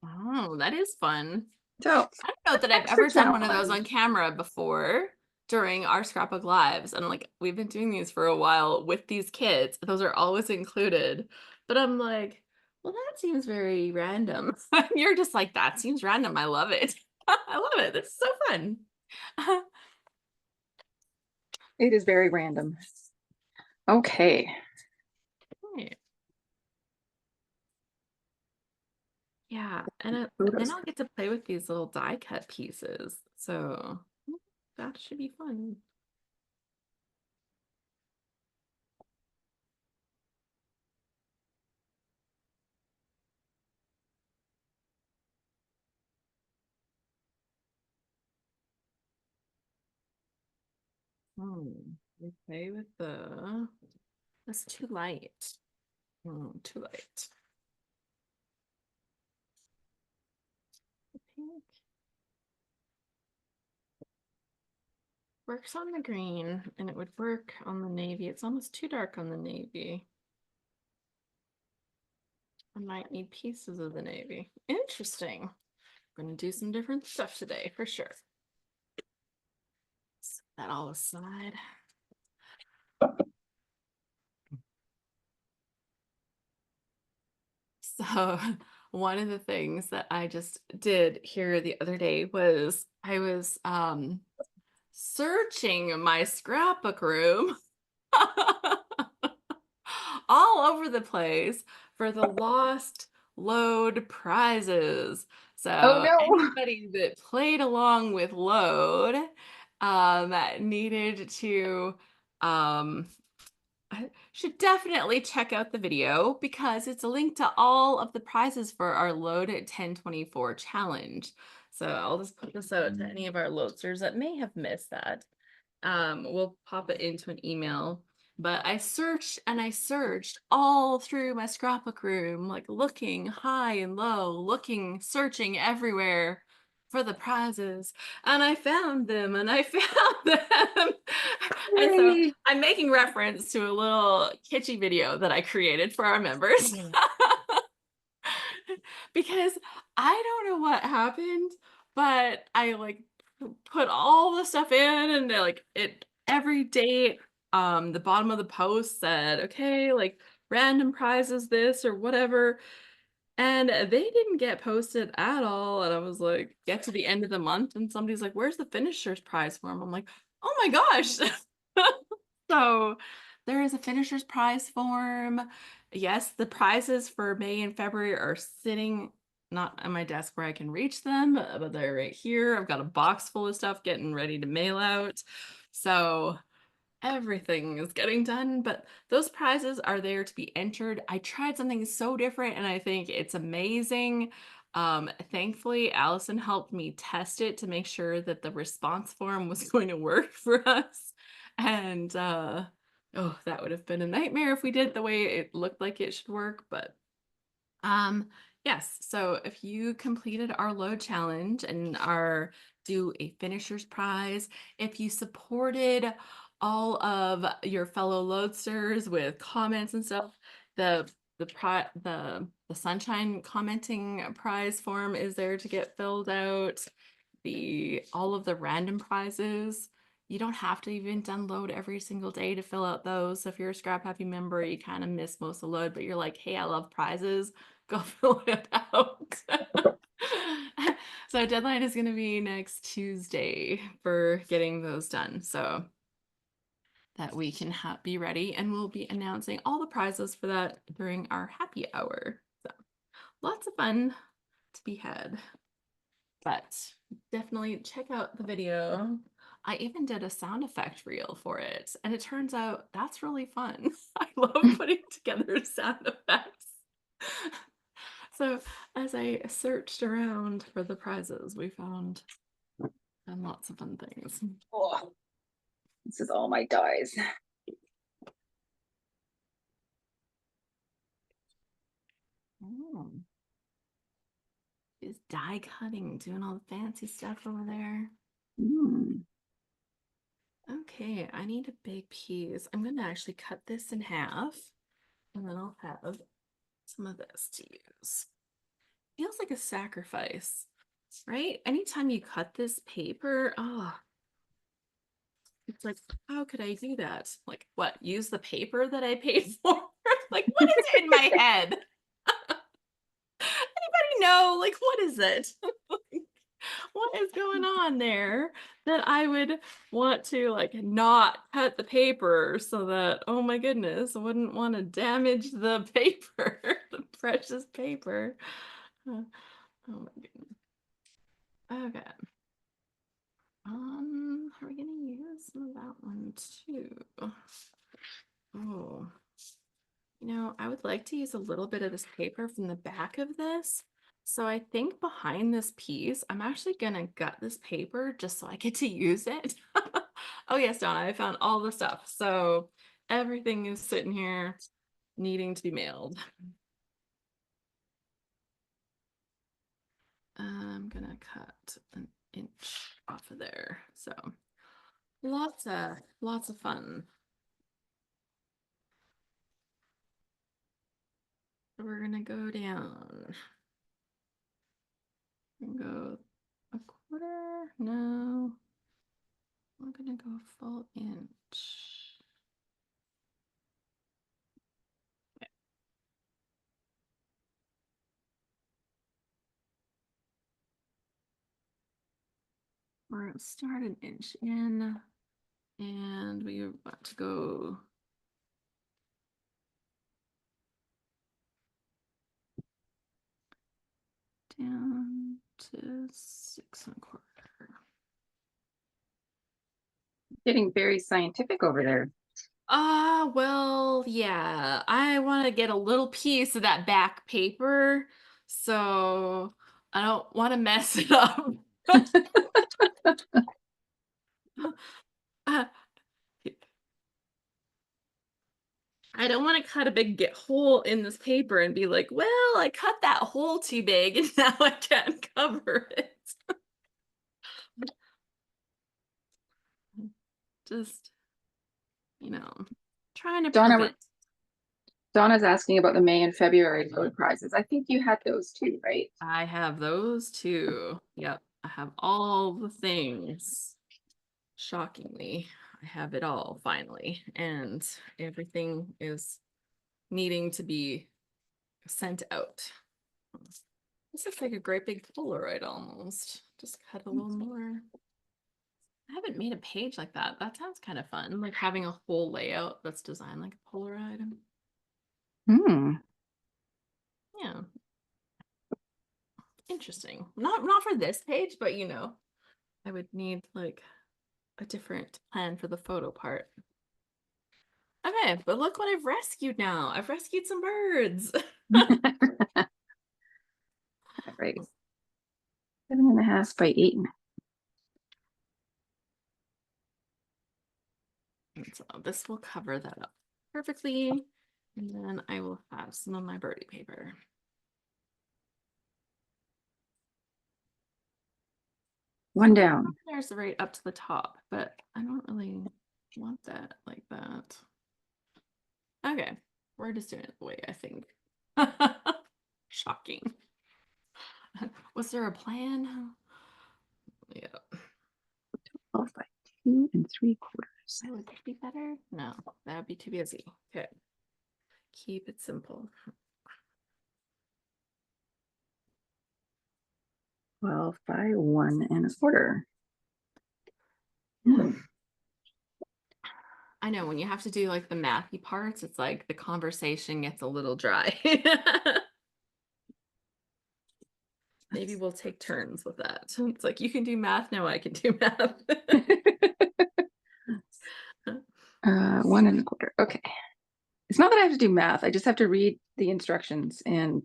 Oh, that is fun. So I don't know that I've extra ever done one of those challenge. on camera before during our scrapbook lives. And like we've been doing these for a while with these kids. Those are always included. But I'm like, well, that seems very random. And you're just like, that seems random. I love it. I love it. This is so fun. It is very random. Okay. Right. Yeah. And then Photos. I'll get to play with these little die cut pieces. So that should be fun. We play with that's too light. Too light. Pink works on the green and it would work on the navy. It's almost too dark on the navy. I might need pieces of the navy. Interesting. I'm gonna do some different stuff today for sure. That all aside. So one of the things that I just did here the other day was I was searching my scrapbook room all over the place for the lost load prizes. Oh So no. anybody that played along with load needed to um I should definitely check out the video because it's a link to all of the prizes for our Load at 1024 challenge. So I'll just put this out to any of our loadsters that may have missed that. We'll pop it into an email. But I searched and I searched all through my scrapbook room, like looking high and low, looking, searching everywhere for the prizes. And I found them and I found them. And so Yay. I'm making reference to a little kitschy video that I created for our members. Because I don't know what happened, but I like put all the stuff in and like it every day the bottom of the post said, okay, like random prizes this or whatever. And they didn't get posted at all. And I was like, get to the end of the month and somebody's like, where's the finisher's prize form? I'm like, oh my gosh. So there is a finisher's prize form. Yes, the prizes for May and February are sitting not on my desk where I can reach them, but they're right here. I've got a box full of stuff getting ready to mail out. So everything is getting done, but those prizes are there to be entered. I tried something so different and I think it's amazing. Thankfully, Allison helped me test it to make sure that the response form was going to work for us. And oh, that would have been a nightmare if we did it the way it looked like it should work, but um, yes, so if you completed our load challenge and are do a finisher's prize, if you supported all of your fellow loadsters with comments and stuff, the sunshine commenting prize form is there to get filled out. The all of the random prizes. You don't have to even download every single day to fill out those. So if you're a Scrap Happy member, you kind of miss most of the load, but you're like, hey, I love prizes. Go fill it out. So deadline is going to be next Tuesday for getting those done. So that we can be ready and we'll be announcing all the prizes for that during our happy hour. So lots of fun to be had. But definitely check out the video. I even did a sound effect reel for it, and it turns out that's really fun. I love putting together sound effects. So as I searched around for the prizes, we found lots of fun things. Oh, this is all my dies. Oh, she's die cutting, doing all the fancy stuff over there. Mm. Okay, I need a big piece. I'm gonna actually cut this in half, and then I'll have some of this to use. Feels like a sacrifice, right? Anytime you cut this paper, oh, it's like, how could I do that? Like, what? Use the paper that I paid for? Like, what is in my head? Anybody know? Like, what is it? What is going on there that I would want to like not cut the paper so that, oh my goodness, I wouldn't want to damage the paper, the precious paper. Oh my goodness. Okay. Are we gonna use some of that one too? Oh, I would like to use a little bit of this paper from the back of this. So I think behind this piece, I'm actually gonna gut this paper just so I get to use it. Oh yes, Donna, I found all the stuff. So everything is sitting here needing to be mailed. I'm gonna cut an inch off of there. So lots of fun. We're gonna go down and go a quarter. No, gonna go full inch. We're gonna start an inch in, and we want to go down to 6 1/4. Getting very scientific over there. Well, yeah. I want to get a little piece of that back paper, so I don't want to mess it up. Uh, I don't want to cut a big hole in this paper and be like, well, I cut that hole too big and now I can't cover it. Just, you know, trying to Donna, prevent. Donna's asking about the May and February road prizes. I think you had those too, right? I have those too. Yep. I have all the things. Shockingly, I have it all finally. And everything is needing to be sent out. This looks like a great big Polaroid almost. Just cut a little more. I haven't made a page like that. That sounds kind of fun. Like having a whole layout that's designed like a Polaroid. Hmm. Yeah. Interesting. Not for this page, but I would need like a different plan for the photo part. Okay, but look what I've rescued now. I've rescued some birds. All right. 7.5 by 8. And so this will cover that up perfectly. And then I will have some of my birdie paper. One down. There's the right up to the top, but I don't really want that like that. Okay, we're just doing it the way I think. Shocking. Was there a plan? Yeah, 12 by 2 3/4. that would be better. No, that would be too busy. Okay, keep it simple. 12 by 1 1/4. Yeah. I know when you have to do like the mathy parts, it's like the conversation gets a little dry. Maybe we'll take turns with that. It's like you can do math, now I can do math. 1 1/4. Okay. It's not that I have to do math. I just have to read the instructions and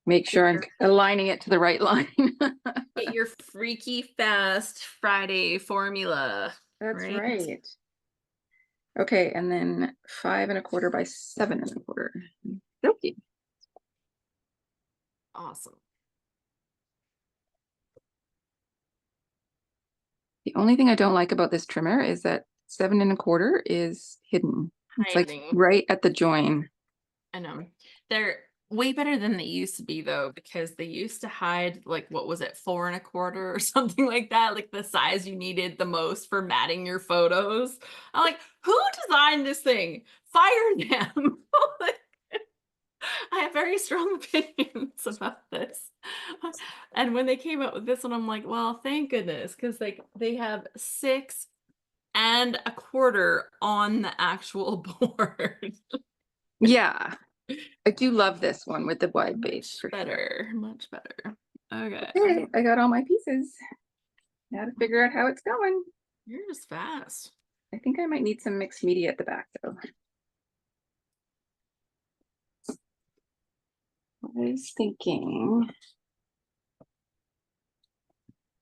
make sure I'm aligning it to the right line. Get your freaky fast Friday formula, That's right? right. Okay, and then 5 1/4 by 7 1/4. Okay. Awesome. The only thing I don't like about this trimmer is that 7 1/4 is hidden. It's like Hiding. right at the join. I know. They're way better than they used to be though, because they used to hide like what was it, 4 1/4 or something like that, like the size you needed the most for matting your photos. I'm like, who designed this thing? Fire them. Like, I have very strong opinions about this. And when they came out with this one, I'm like, well, thank goodness, because like they have 6 1/4 on the actual board. Yeah, I do love this one with the wide base Much for sure. better, much better. Okay. Okay, I got all my pieces. Now to figure out how it's going. You're just fast. I think I might need some mixed media at the back though. I was thinking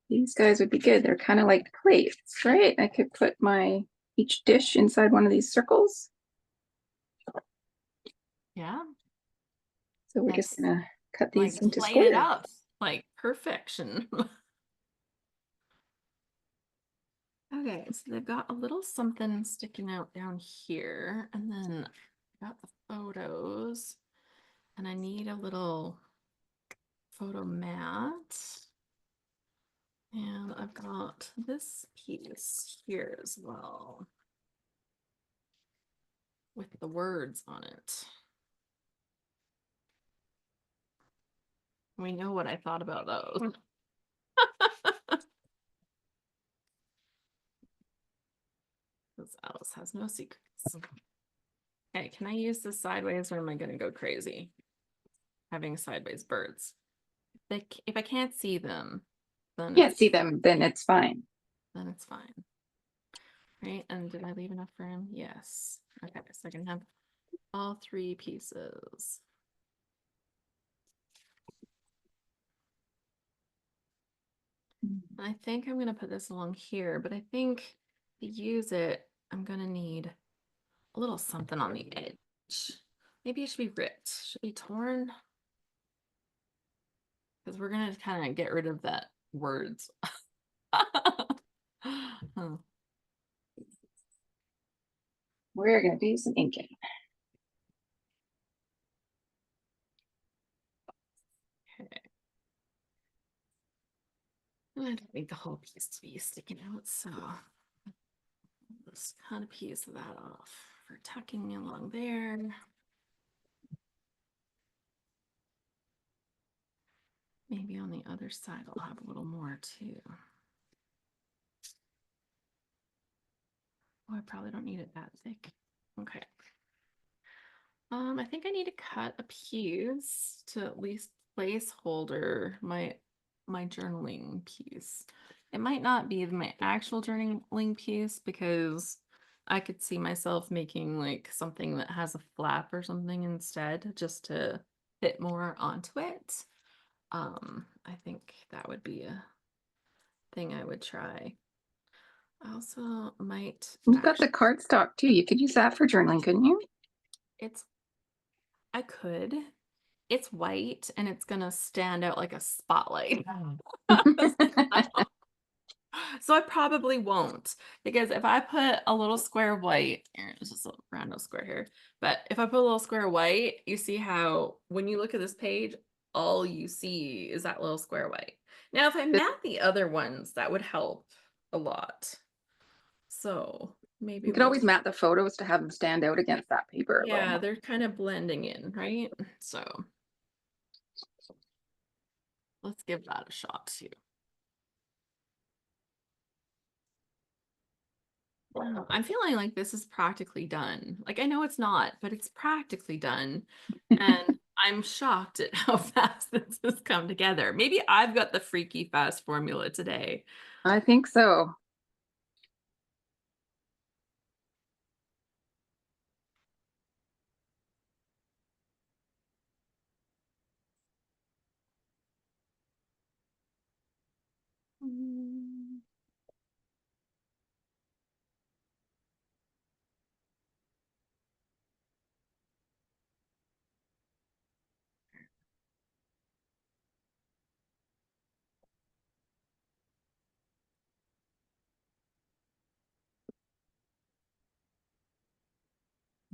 these guys would be good. They're kind of like plates, right? I could put my each dish inside one of these circles. Yeah. So we're just Nice. gonna cut these Like into plate it squares. up. Like perfection. Okay, so they've got a little something sticking out down here, and then I got the photos, and I need a little photo mat. And I've got this piece here as well with the words on it. We know what I thought about those. Because Alice has no secrets. Okay, can I use this sideways or am I going to go crazy having sideways birds? If I can't see them, then Can't see them, then it's fine. it's fine. Right, and did I leave enough room? Yes. Okay, so I can have all three pieces. I think I'm gonna put this along here, but I think to use it, I'm gonna need a little something on the edge. Maybe it should be ripped. Should be torn. Because we're gonna kind of get rid of that words. Huh. We're going to do some inking. Okay. I don't need the whole piece to be sticking out, so just cut a piece of that off for tucking along there. Maybe on the other side I'll have a little more too. Oh, I probably don't need it that thick. Okay. I think I need to cut a piece to at least placeholder my journaling piece. It might not be my actual journaling piece because I could see myself making like something that has a flap or something instead just to fit more onto it. I think that would be a thing I would try. I also might You've got the actually, cardstock too. You could use that for journaling, couldn't you? it's, I could. It's white and it's gonna stand out like a spotlight. So I probably won't because if I put a little square of white, it's just a random square here, but if I put a little square of white, you see how when you look at this page, all you see is that little square white. Now, if I matte the other ones, that would help a lot. So maybe You could always we'll, mat the photos to have them stand out against that paper a little yeah, more. they're kind of blending in, right? So let's give that a shot too. Wow, I'm feeling like this is practically done. Like I know it's not, but it's practically done. And I'm shocked at how fast this has come together. Maybe I've got the freaky fast formula today. I think so. Mm.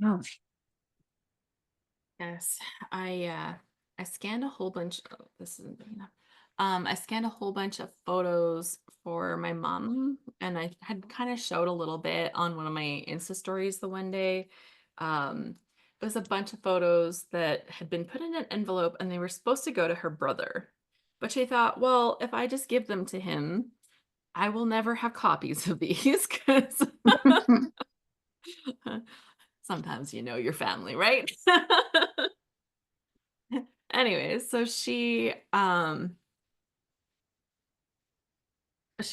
Oh, Yes, I scanned a whole bunch. Oh, this isn't big enough. I scanned a whole bunch of photos for my mom, and I had kind of showed a little bit on one of my Insta stories the one day. It was a bunch of photos that had been put in an envelope, and they were supposed to go to her brother. But she thought, well, if I just give them to him, I will never have copies of these because sometimes you know your family, right? Anyways, so she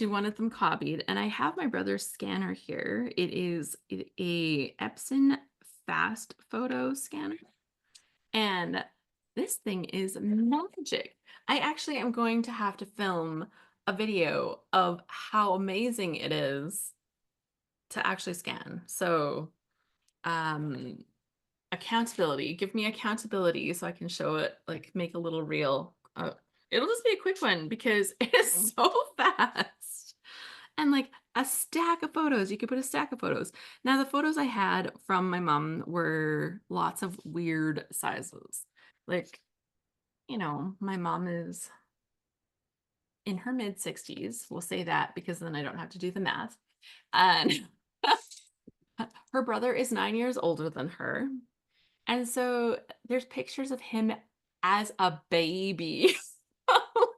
wanted them copied and I have my brother's scanner here. It is a Epson fast photo scanner and this thing is magic. I actually am going to have to film a video of how amazing it is to actually scan. So, um accountability. Give me accountability so I can show it, like make a little reel. It'll just be a quick one because it is so fast. And like a stack of photos. You could put a stack of photos. Now, the photos I had from my mom were lots of weird sizes. Like, my mom is in her mid-60s. We'll say that because then I don't have to do the math. And her brother is 9 years older than her. And so there's pictures of him as a baby.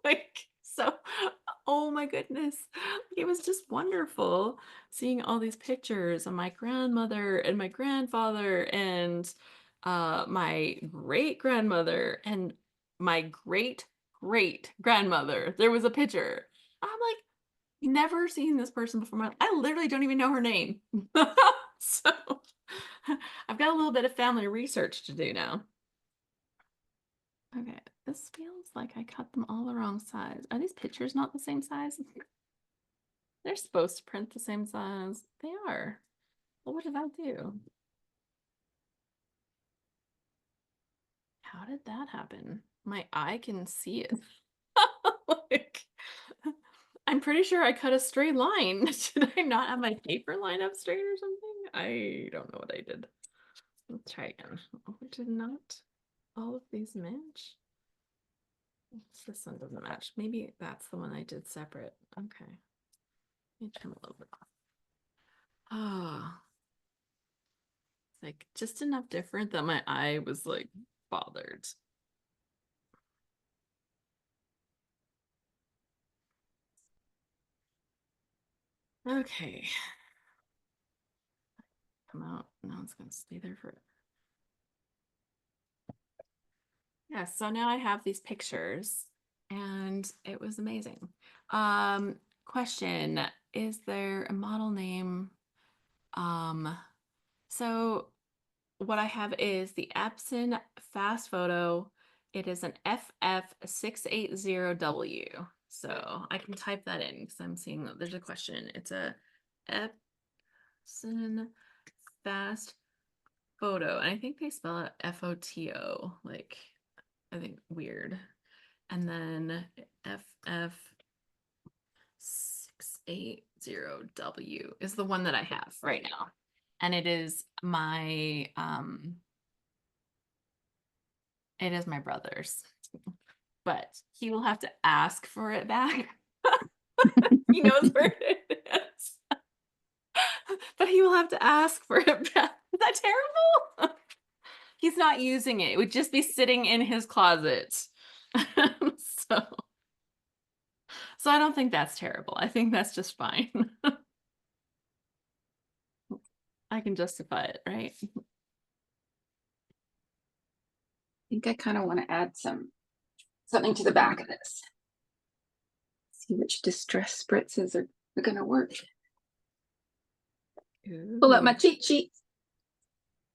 Like, so, oh my goodness. It was just wonderful seeing all these pictures of my grandmother and my grandfather and my great grandmother and my great great grandmother. There was a picture. I'm like, never seen this person before. I literally don't even know her name. So I've got a little bit of family research to do now. Okay, this feels like I cut them all the wrong size. Are these pictures not the same size? They're supposed to print the same size. They are. Well, what did I do? How did that happen? My eye can see it. Like, I'm pretty sure I cut a straight line. Did I not have my paper line up straight or something? I don't know what I did. Let's try again. Oh, did not all of these match? This one doesn't match. Maybe that's the one I did separate. Okay. Let me trim a little bit off. Ah, it's like just enough different that my eye was like bothered. Okay. Come out. No, it's gonna stay there forever. Yeah, so now I have these pictures and it was amazing. Question, is there a model name? Um, so what I have is the Epson Fast Photo. It is an FF680W. So I can type that in because I'm seeing that there's a question. It's a Epson Fast Photo. And I think they spell it FOTO, like I think weird. And then FF680W is the one that I have right now. And it is my brother's. But he will have to ask for it back. He knows where it is. But he will have to ask for it back. Is that terrible? He's not using it. It would just be sitting in his closet. so so I don't think that's terrible. I think that's just fine. I can justify it, right? think I kind of want to add something to the back of this. See which distress spritzes are going to work. Pull up my Ooh, cheat sheet.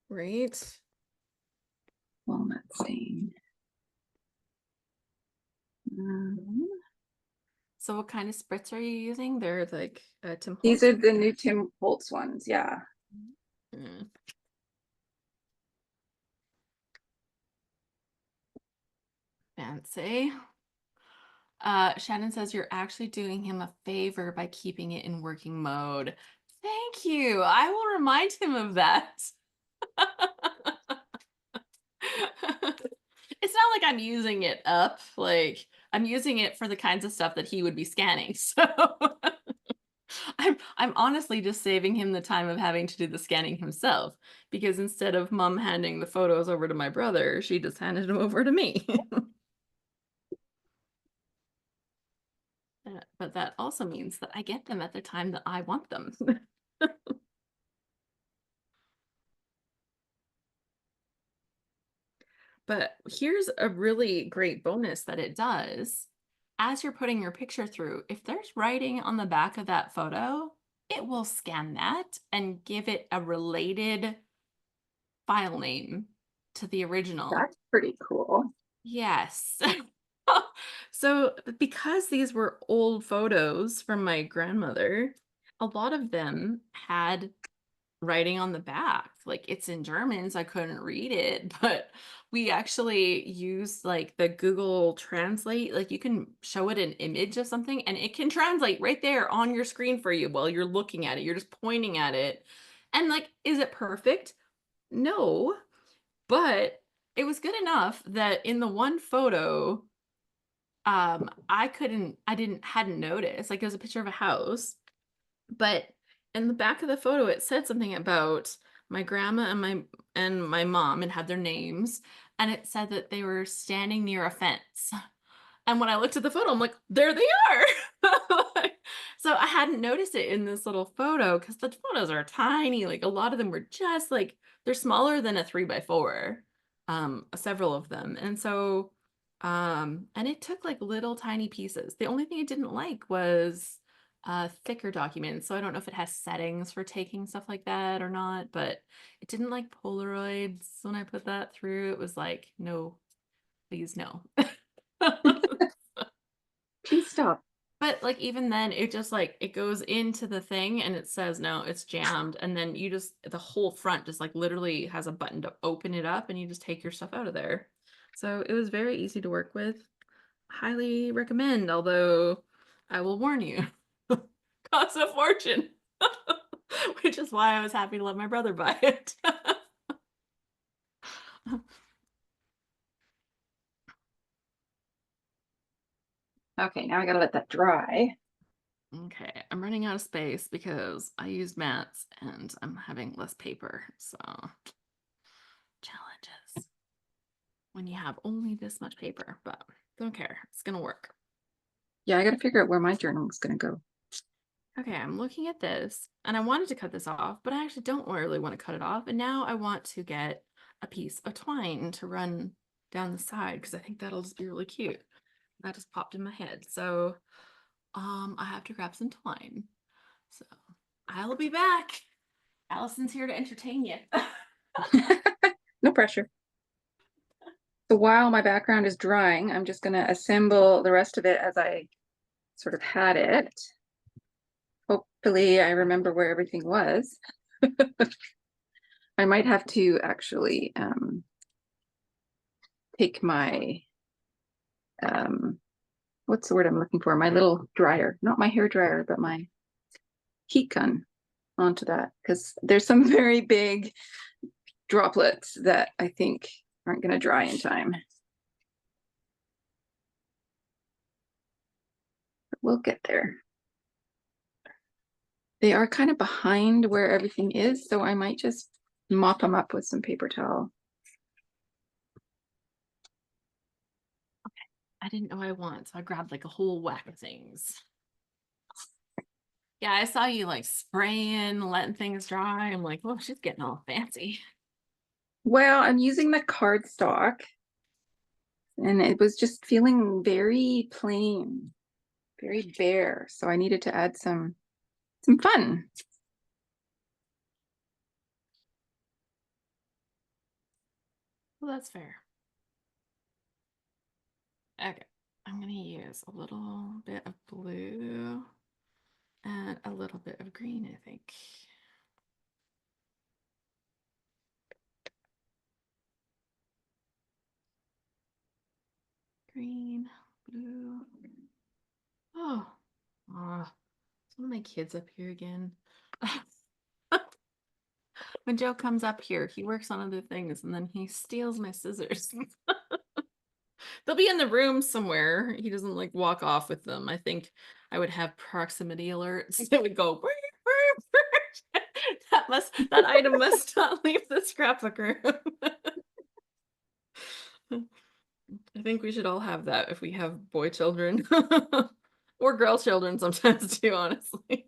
right. Walnut stain. Um, So what kind of spritz are you using? They're like Tim these Holtz. are the new Tim Holtz ones. Yeah. Mm. Fancy. Shannon says you're actually doing him a favor by keeping it in working mode. Thank you. I will remind him of that. It's not like I'm using it up. Like I'm using it for the kinds of stuff that he would be scanning. So I'm honestly just saving him the time of having to do the scanning himself because instead of mom handing the photos over to my brother, she just handed them over to me. But that also means that I get them at the time that I want them. But here's a really great bonus that it does. As you're putting your picture through, if there's writing on the back of that photo, it will scan that and give it a related file name to the original. That's pretty cool. Yes. So because these were old photos from my grandmother, a lot of them had writing on the back. Like it's in German, so I couldn't read it, but we actually used like the Google Translate. Like you can show it an image of something and it can translate right there on your screen for you while you're looking at it. You're just pointing at it. And like, is it perfect? No, but it was good enough that in the one photo, hadn't noticed. Like, it was a picture of a house, but in the back of the photo, it said something about my grandma and my mom and had their names, and it said that they were standing near a fence. And when I looked at the photo, I'm like, there they are. So I hadn't noticed it in this little photo because the photos are tiny. Like a lot of them were just like they're smaller than a 3x4, several of them. And so and it took like little tiny pieces. The only thing I didn't like was thicker documents. So I don't know if it has settings for taking stuff like that or not, but it didn't like Polaroids when I put that through. It was like, no, please no. Please stop. But, like, even then, it just, like it goes into the thing and it says, "No, it's jammed," and then you just the whole front just, like, literally has a button to open it up, and you just take your stuff out of there. So, it was very easy to work with. Highly recommend, although I will warn you, costs a fortune, which is why I was happy to let my brother buy it. Okay, now I gotta let that dry. Okay, I'm running out of space because I used mats and I'm having less paper, so challenges when you have only this much paper, but don't care. It's gonna work. Yeah, I gotta figure out where my journal is gonna go. Okay, I'm looking at this and I wanted to cut this off, but I actually don't really want to cut it off. And now I want to get a piece of twine to run down the side because I think that'll just be really cute. That just popped in my head. So I have to grab some twine. So I'll be back. Allison's here to entertain you. No pressure. So while my background is drying, I'm just gonna assemble the rest of it as I sort of had it. Hopefully I remember where everything was. I might have to actually take my what's the word I'm looking for? My little dryer, not my hair dryer, but my heat gun onto that because there's some very big droplets that I think aren't going to dry in time. But we'll get there. They are kind of behind where everything is, so I might just mop them up with some paper towel. I didn't know I want, so I grabbed like a whole whack of things. Yeah, I saw you like spraying, letting things dry. I'm like, oh, she's getting all fancy. Well, I'm using the cardstock and it was just feeling very plain, very bare. So I needed to add some fun. Well, that's fair. Okay, I'm gonna use a little bit of blue and a little bit of green, I think. Green, blue. Oh, it's one of my kids up here again. When Joe comes up here, he works on other things and then he steals my scissors. They'll be in the room somewhere. He doesn't like walk off with them. I think I would have proximity alerts that would go that item must not leave the scrapbook room. I think we should all have that if we have boy children or girl children sometimes too, honestly.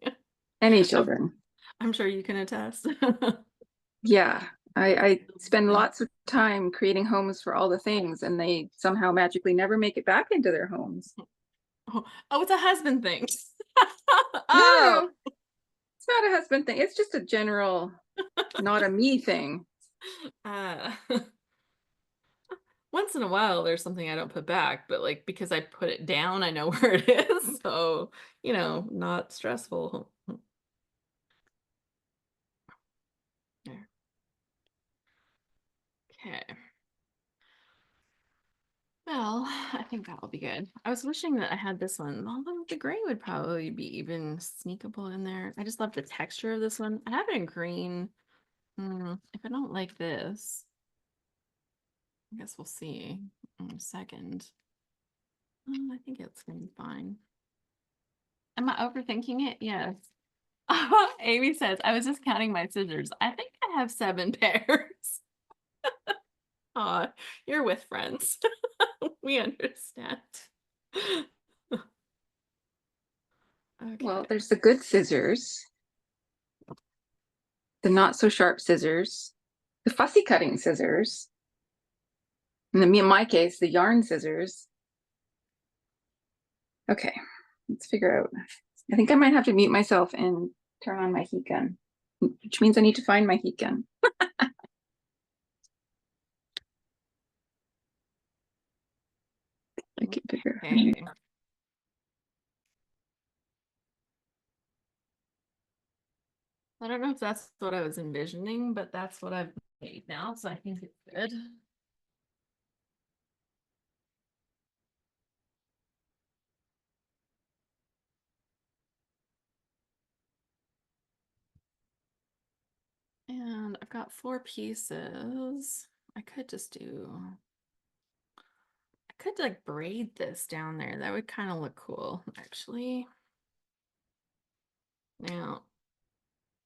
Any I'm, children. I'm sure you can attest. Yeah, I spend lots of time creating homes for all the things, and they somehow magically never make it back into their homes. Oh, it's a husband thing. No, Oh, no, it's not a husband thing. It's just a general, not a me thing. uh, once in a while, there's something I don't put back, but like because I put it down, I know where it is. So, not stressful. There. Okay. Well, I think that'll be good. I was wishing that I had this one, although the gray would probably be even sneakable in there. I just love the texture of this one. I have it in green. If I don't like this, I guess we'll see in a second. I think it's gonna be fine. Am I overthinking it? Yes. Amy says, I was just counting my scissors. I think I have 7 pairs. Aw, you're with friends. We understand. Well, Okay. there's the good scissors, the not so sharp scissors, the fussy cutting scissors, and in my case, the yarn scissors. Okay, let's figure out. I think I might have to mute myself and turn on my heat gun, which means I need to find my heat gun. I can figure. Okay. I don't know if that's what I was envisioning, but that's what I've made now, so I think it's good. And I've got 4 pieces. I could just do, I could like braid this down there. That would kind of look cool, actually. Now,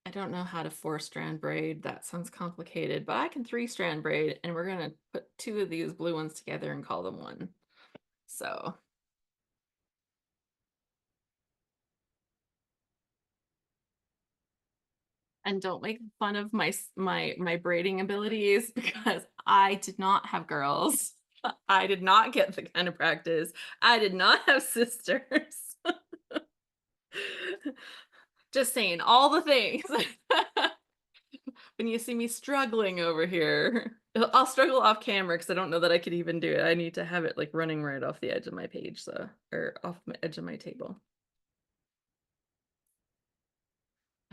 I don't know how to 4-strand braid. That sounds complicated, but I can 3-strand braid, and we're gonna put 2 of these blue ones together and call them one. So, and don't make fun of my braiding abilities because I did not have girls. I did not get the kind of practice. I did not have sisters. Just saying all the things. When you see me struggling over here, I'll struggle off camera because I don't know that I could even do it. I need to have it like running right off the edge of my page, so or off the edge of my table.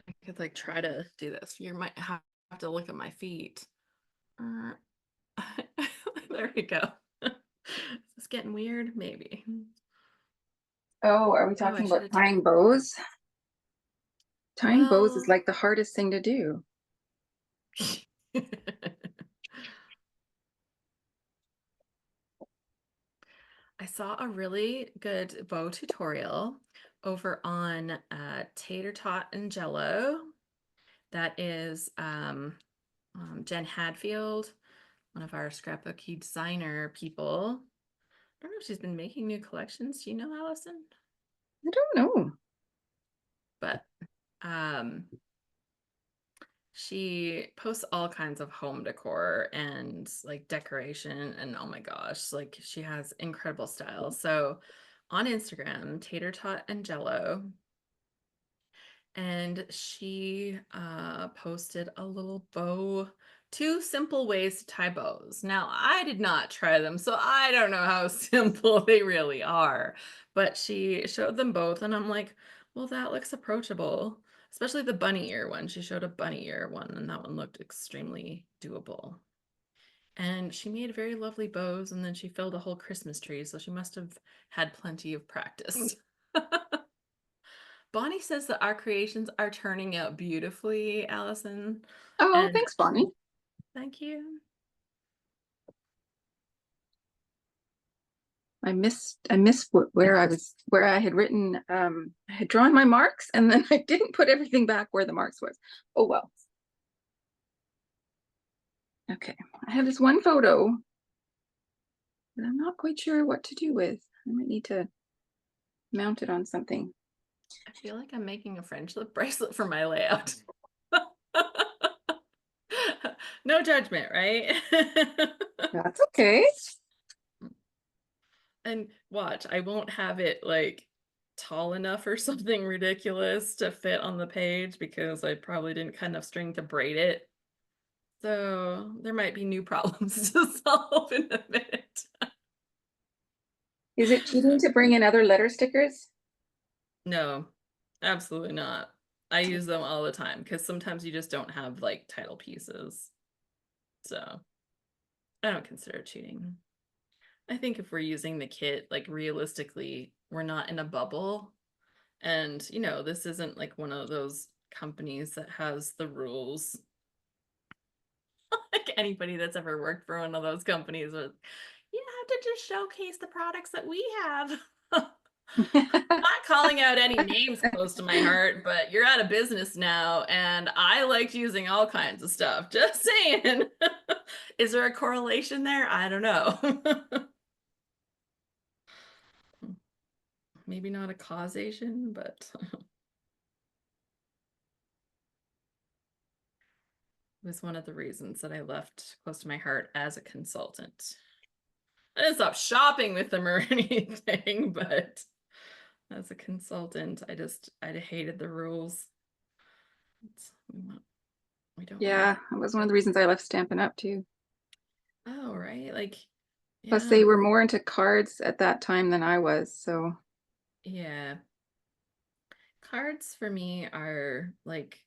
I could like try to do this. You might have to look at my feet. Uh, there we go. Is this getting weird? Maybe. Oh, are we Oh, I talking should about have taken. tying bows? Tying bows is Well, like the hardest thing to do. I saw a really good bow tutorial over on Tater Tot and Jello. That is Jen Hadfield, one of our scrapbooky designer people. I don't know if she's been making new collections. Do you know, Allison? I don't know. But um, she posts all kinds of home decor and like decoration, and oh my gosh, like she has incredible style. So on Instagram, Tater Tot and Jello, and she posted a little bow, 2 simple ways to tie bows. Now, I did not try them, so I don't know how simple they really are, but she showed them both, and I'm like, well, that looks approachable, especially the bunny ear one. She showed a bunny ear one, and that one looked extremely doable. And she made very lovely bows, and then she filled a whole Christmas tree, so she must have had plenty of practice. Bonnie says that our creations are turning out beautifully, Allison. Oh, And thanks, Bonnie. thank you. I missed where I had written I had drawn my marks and then I didn't put everything back where the marks was. Oh well. Okay. I have this one photo that I'm not quite sure what to do with. I might need to mount it on something. I feel like I'm making a friendship bracelet for my layout. No judgment, right? That's okay. And watch, I won't have it like tall enough or something ridiculous to fit on the page because I probably didn't cut enough string to braid it. So there might be new problems to solve in a minute. Is it cheating to bring in other letter stickers? No, absolutely not. I use them all the time because sometimes you just don't have like title pieces. So I don't consider it cheating. I think if we're using the kit, like realistically, we're not in a bubble. And, this isn't like one of those companies that has the rules. Like anybody that's ever worked for one of those companies, you have to just showcase the products that we have. Not calling out any names close to my heart, but you're out of business now, and I liked using all kinds of stuff. Just saying. Is there a correlation there? I don't know. Maybe not a causation, but it was one of the reasons that I left close to my heart as a consultant. I didn't stop shopping with them or anything, but as a consultant, I hated the rules. We don't want Yeah, that was one of the reasons I left Stampin' Up! Too. oh, right, like, Plus, yeah, they were more into cards at that time than I was, so yeah. Cards for me are like,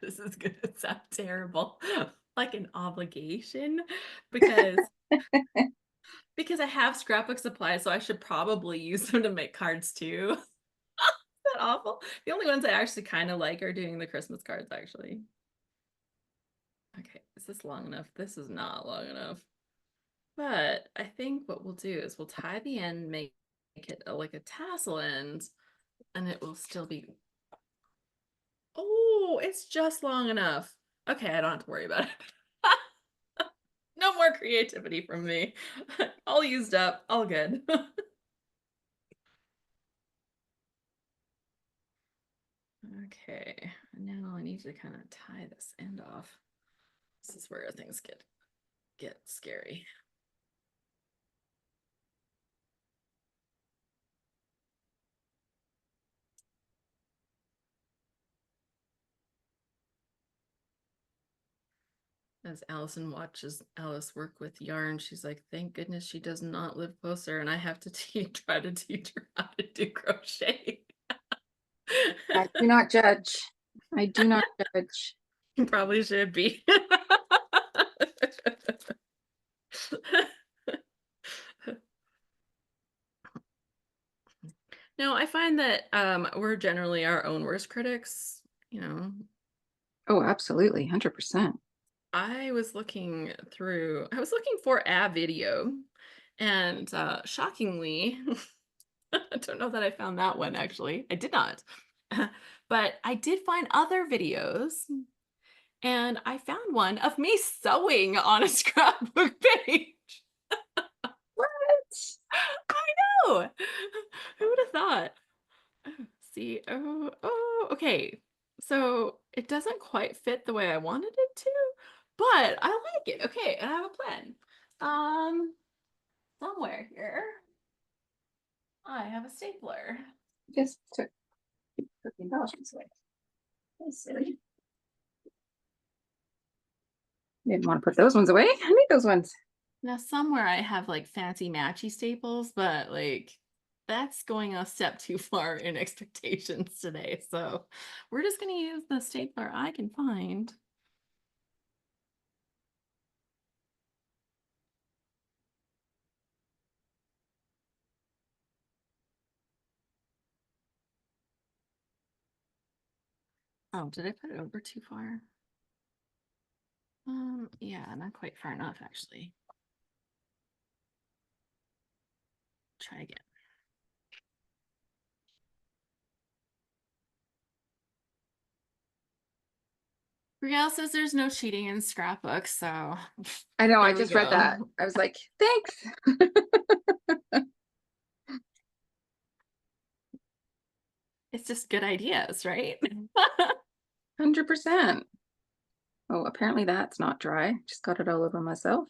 this is gonna sound terrible, like an obligation because I have scrapbook supplies, so I should probably use them to make cards too. Is that awful? The only ones I actually kind of like are doing the Christmas cards, actually. Okay, is this long enough? This is not long enough. But I think what we'll do is we'll tie the end, make it like a tassel end, and it will still be. Oh, it's just long enough. Okay, I don't have to worry about it. No more creativity from me. All used up, all good. Okay, now I need to kind of tie this end off. This is where things get scary. As Allison watches Alice work with yarn, she's like, thank goodness she does not live closer and I have to try to teach her how to do crochet. I do not judge. I do not judge. Probably should be. No, I find that we're generally our own worst critics. You know, Oh, absolutely, 100%. I was looking for a video, and shockingly, I don't know that I found that one actually. I did not. But I did find other videos, and I found one of me sewing on a scrapbook page. What? I know. Who would have thought? See, okay. So it doesn't quite fit the way I wanted it to, but I like it. Okay, and I have a plan. Um, Somewhere here, I have a stapler. Just took the embellishments away. That's silly. Didn't want to put those ones away. I need those ones. Now, somewhere I have like fancy matchy staples, but like that's going a step too far in expectations today. So we're just gonna use the stapler I can find. Oh, did I put it over too far? Yeah, not quite far enough, actually. Try again. Brielle says there's no cheating in scrapbooks, so I know, I there we just read that. go. I was like, thanks. It's just good ideas, right? 100%. Oh, apparently that's not dry. Just got it all over myself.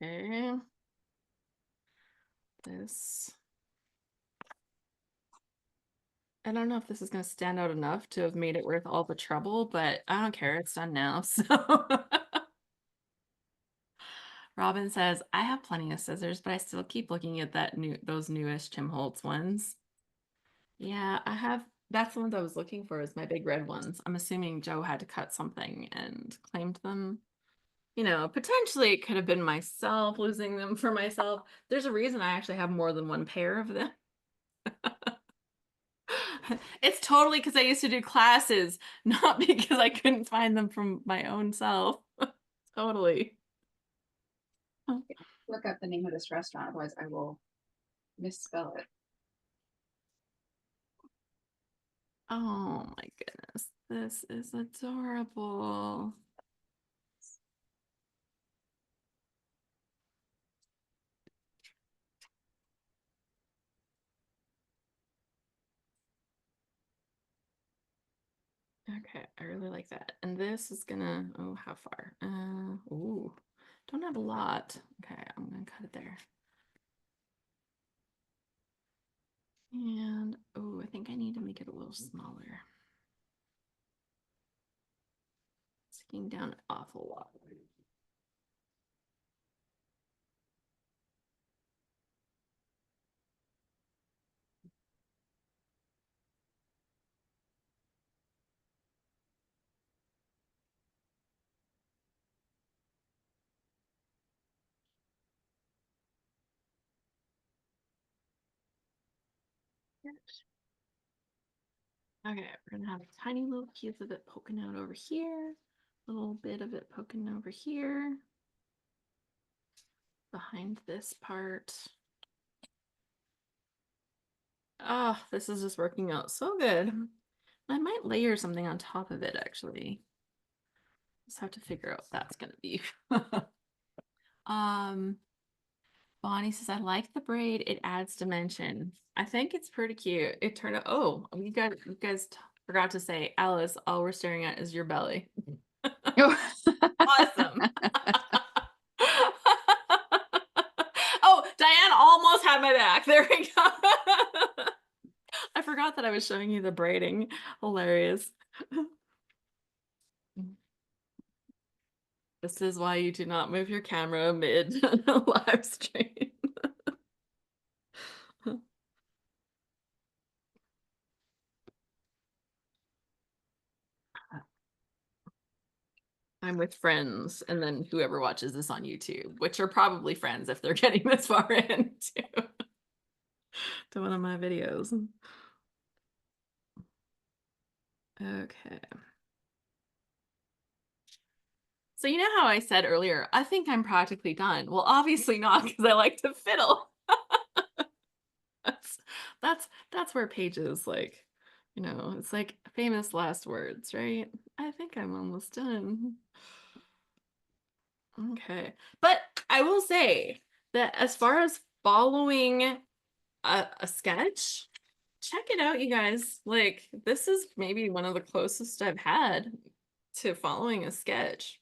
Okay. This. I don't know if this is going to stand out enough to have made it worth all the trouble, but I don't care. It's done now. So Robin says, I have plenty of scissors, but I still keep looking at those newest Tim Holtz ones. Yeah, I have. That's the ones I was looking for, is my big red ones. I'm assuming Joe had to cut something and claimed them. You know, potentially it could have been myself losing them for myself. There's a reason I actually have more than one pair of them. It's totally because I used to do classes, not because I couldn't find them from my own self. Totally. Look up the name of this restaurant, otherwise I will misspell it. Oh my goodness. This is adorable. Okay, I really like that. And this is gonna, oh, how far? Ooh, don't have a lot. Okay, I'm gonna cut it there. And, oh, I think I need to make it a little smaller. Sticking down an awful lot. Okay, we're gonna have a tiny little piece of it poking out over here, a little bit of it poking over here, behind this part. Oh, this is just working out so good. I might layer something on top of it actually. Just have to figure out what that's gonna be. um, Bonnie says, I like the braid, it adds dimension. I think it's pretty cute. It turned out, oh, you guys forgot to say, Alice, all we're staring at is your belly. Awesome. Oh, Diane almost had my back. There we go. I forgot that I was showing you the braiding. Hilarious. This is why you do not move your camera mid live stream. I'm with friends, and then whoever watches this on YouTube, which are probably friends if they're getting this far into to one of my videos. Okay. So you know how I said earlier, I think I'm practically done. Well, obviously not, because I like to fiddle. That's that's where Paige like, it's like famous last words, right? I think I'm almost done. Okay. But I will say that as far as following a sketch, check it out, you guys. Like, this is maybe one of the closest I've had to following a sketch.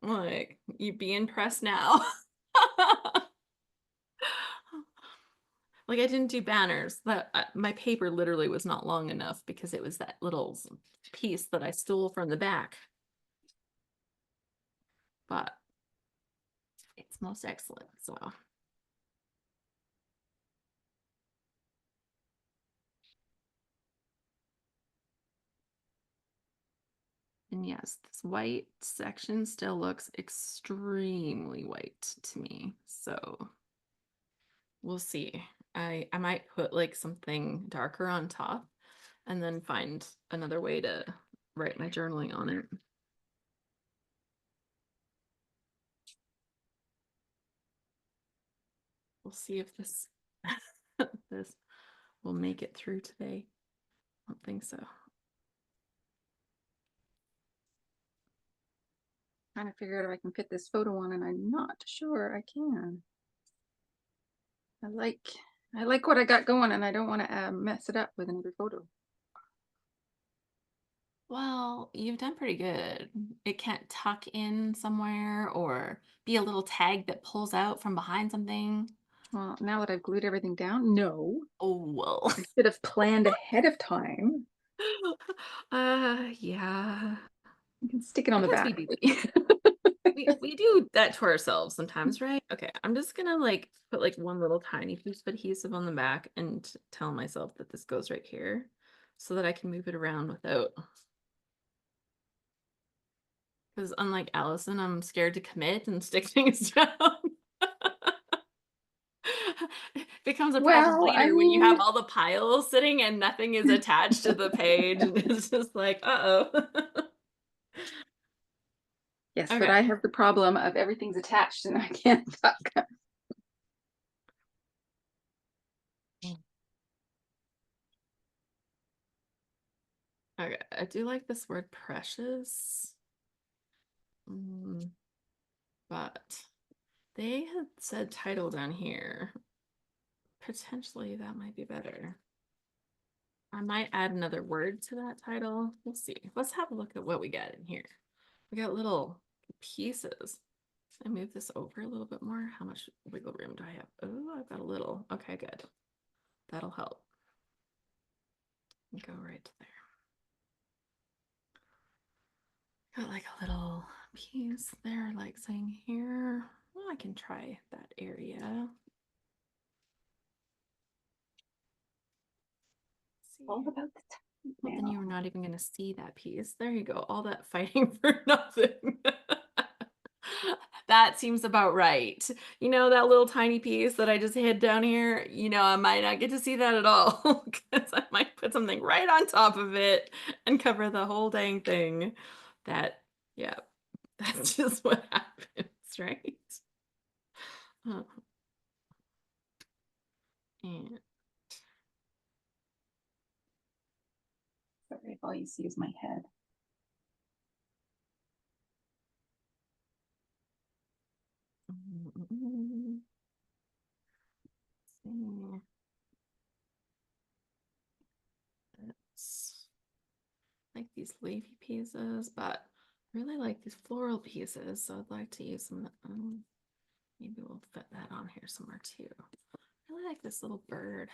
Like, you'd be impressed now. Like, I didn't do banners. That my paper literally was not long enough because it was that little piece that I stole from the back. But it's most excellent. So, and yes, this white section still looks extremely white to me. So we'll see. I might put like something darker on top and then find another way to write my journaling on it. We'll see if this this will make it through today. I don't think so. Trying to figure out if I can fit this photo on, and I'm not sure I can. I like what I got going, and I don't want to mess it up with another photo. Well, you've done pretty good. It can't tuck in somewhere or be a little tag that pulls out from behind something. Well, now that I've glued everything down, no. Oh, well. I should have planned ahead of time. Yeah. You can stick it on I the guess back. we do. We do that to ourselves sometimes, right? Okay, I'm just gonna like put like one little tiny piece of adhesive on the back and tell myself that this goes right here so that I can move it around without. Because unlike Allison, I'm scared to commit and stick things down. It becomes a problem Well, I later when you mean, have all the piles sitting and nothing is attached to the page. And it's just like, uh-oh. Yes, but I Okay. have the problem of everything's attached and I can't tuck. Okay. I do like this word precious. Mm, but they had said title down here. Potentially that might be better. I might add another word to that title. We'll see. Let's have a look at what we got in here. We got little pieces. I move this over a little bit more. How much wiggle room do I have? Oh, I've got a little. Okay, good. That'll help. Go right to there. Got like a little piece there, like saying here. Well, I can try that area. All See. about the time Well, then now. you're not even going to see that piece. There you go. All that fighting for nothing. That seems about right. You know, that little tiny piece that I just hid down here, I might not get to see that at all because I might put something right on top of it and cover the whole dang thing. That, yeah, that's just what happens, right? Uh, and Sorry if all you see is my head. see. It's like these leafy pieces, but I really like these floral pieces, so I'd like to use some. Maybe we'll fit that on here somewhere too. I really like this little bird.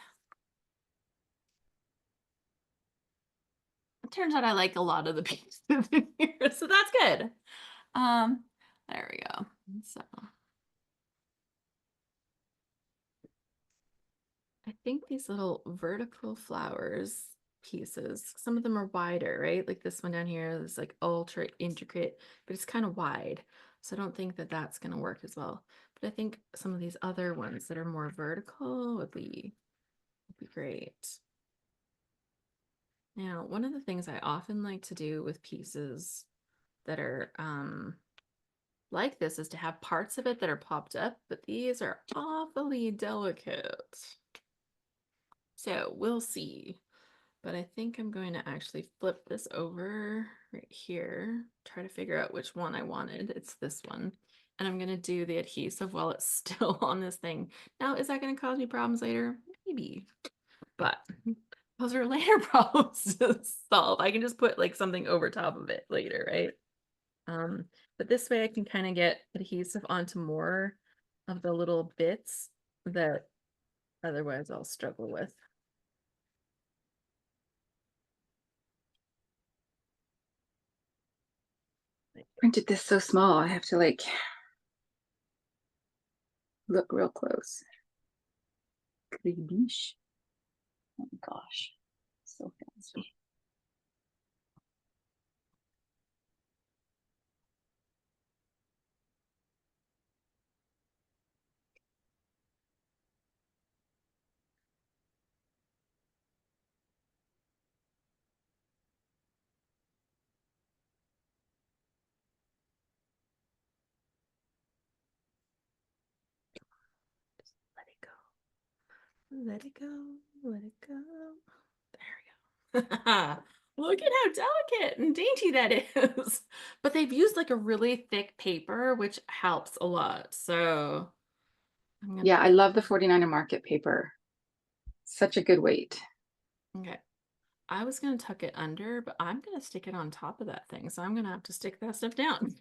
It turns out I like a lot of the pieces in here, so that's good. Um, there we go. So I think these little vertical flowers pieces, some of them are wider, right? Like this one down here is like ultra intricate, but it's kind of wide. So I don't think that that's going to work as well. But I think some of these other ones that are more vertical would be great. Now, one of the things I often like to do with pieces that are like this is to have parts of it that are popped up, but these are awfully delicate. So we'll see. But I think I'm going to actually flip this over right here, try to figure out which one I wanted. It's this one. And I'm going to do the adhesive while it's still on this thing. Now, is that going to cause me problems later? Maybe. But those are later problems to solve. I can just put like something over top of it later, right? Um, but this way I can kind of get adhesive onto more of the little bits that otherwise I'll struggle with. Printed this so small, I have to like look real close. Kribish. Oh my gosh, so fancy. Let it go. Let it go. Let it go. There we go. Look at how delicate and dainty that is. But they've used like a really thick paper, which helps a lot. So I'm gonna, Yeah, I love the 49er market paper. Such a good weight. okay. I was gonna tuck it under, but I'm gonna stick it on top of that thing. So I'm gonna have to stick that stuff down.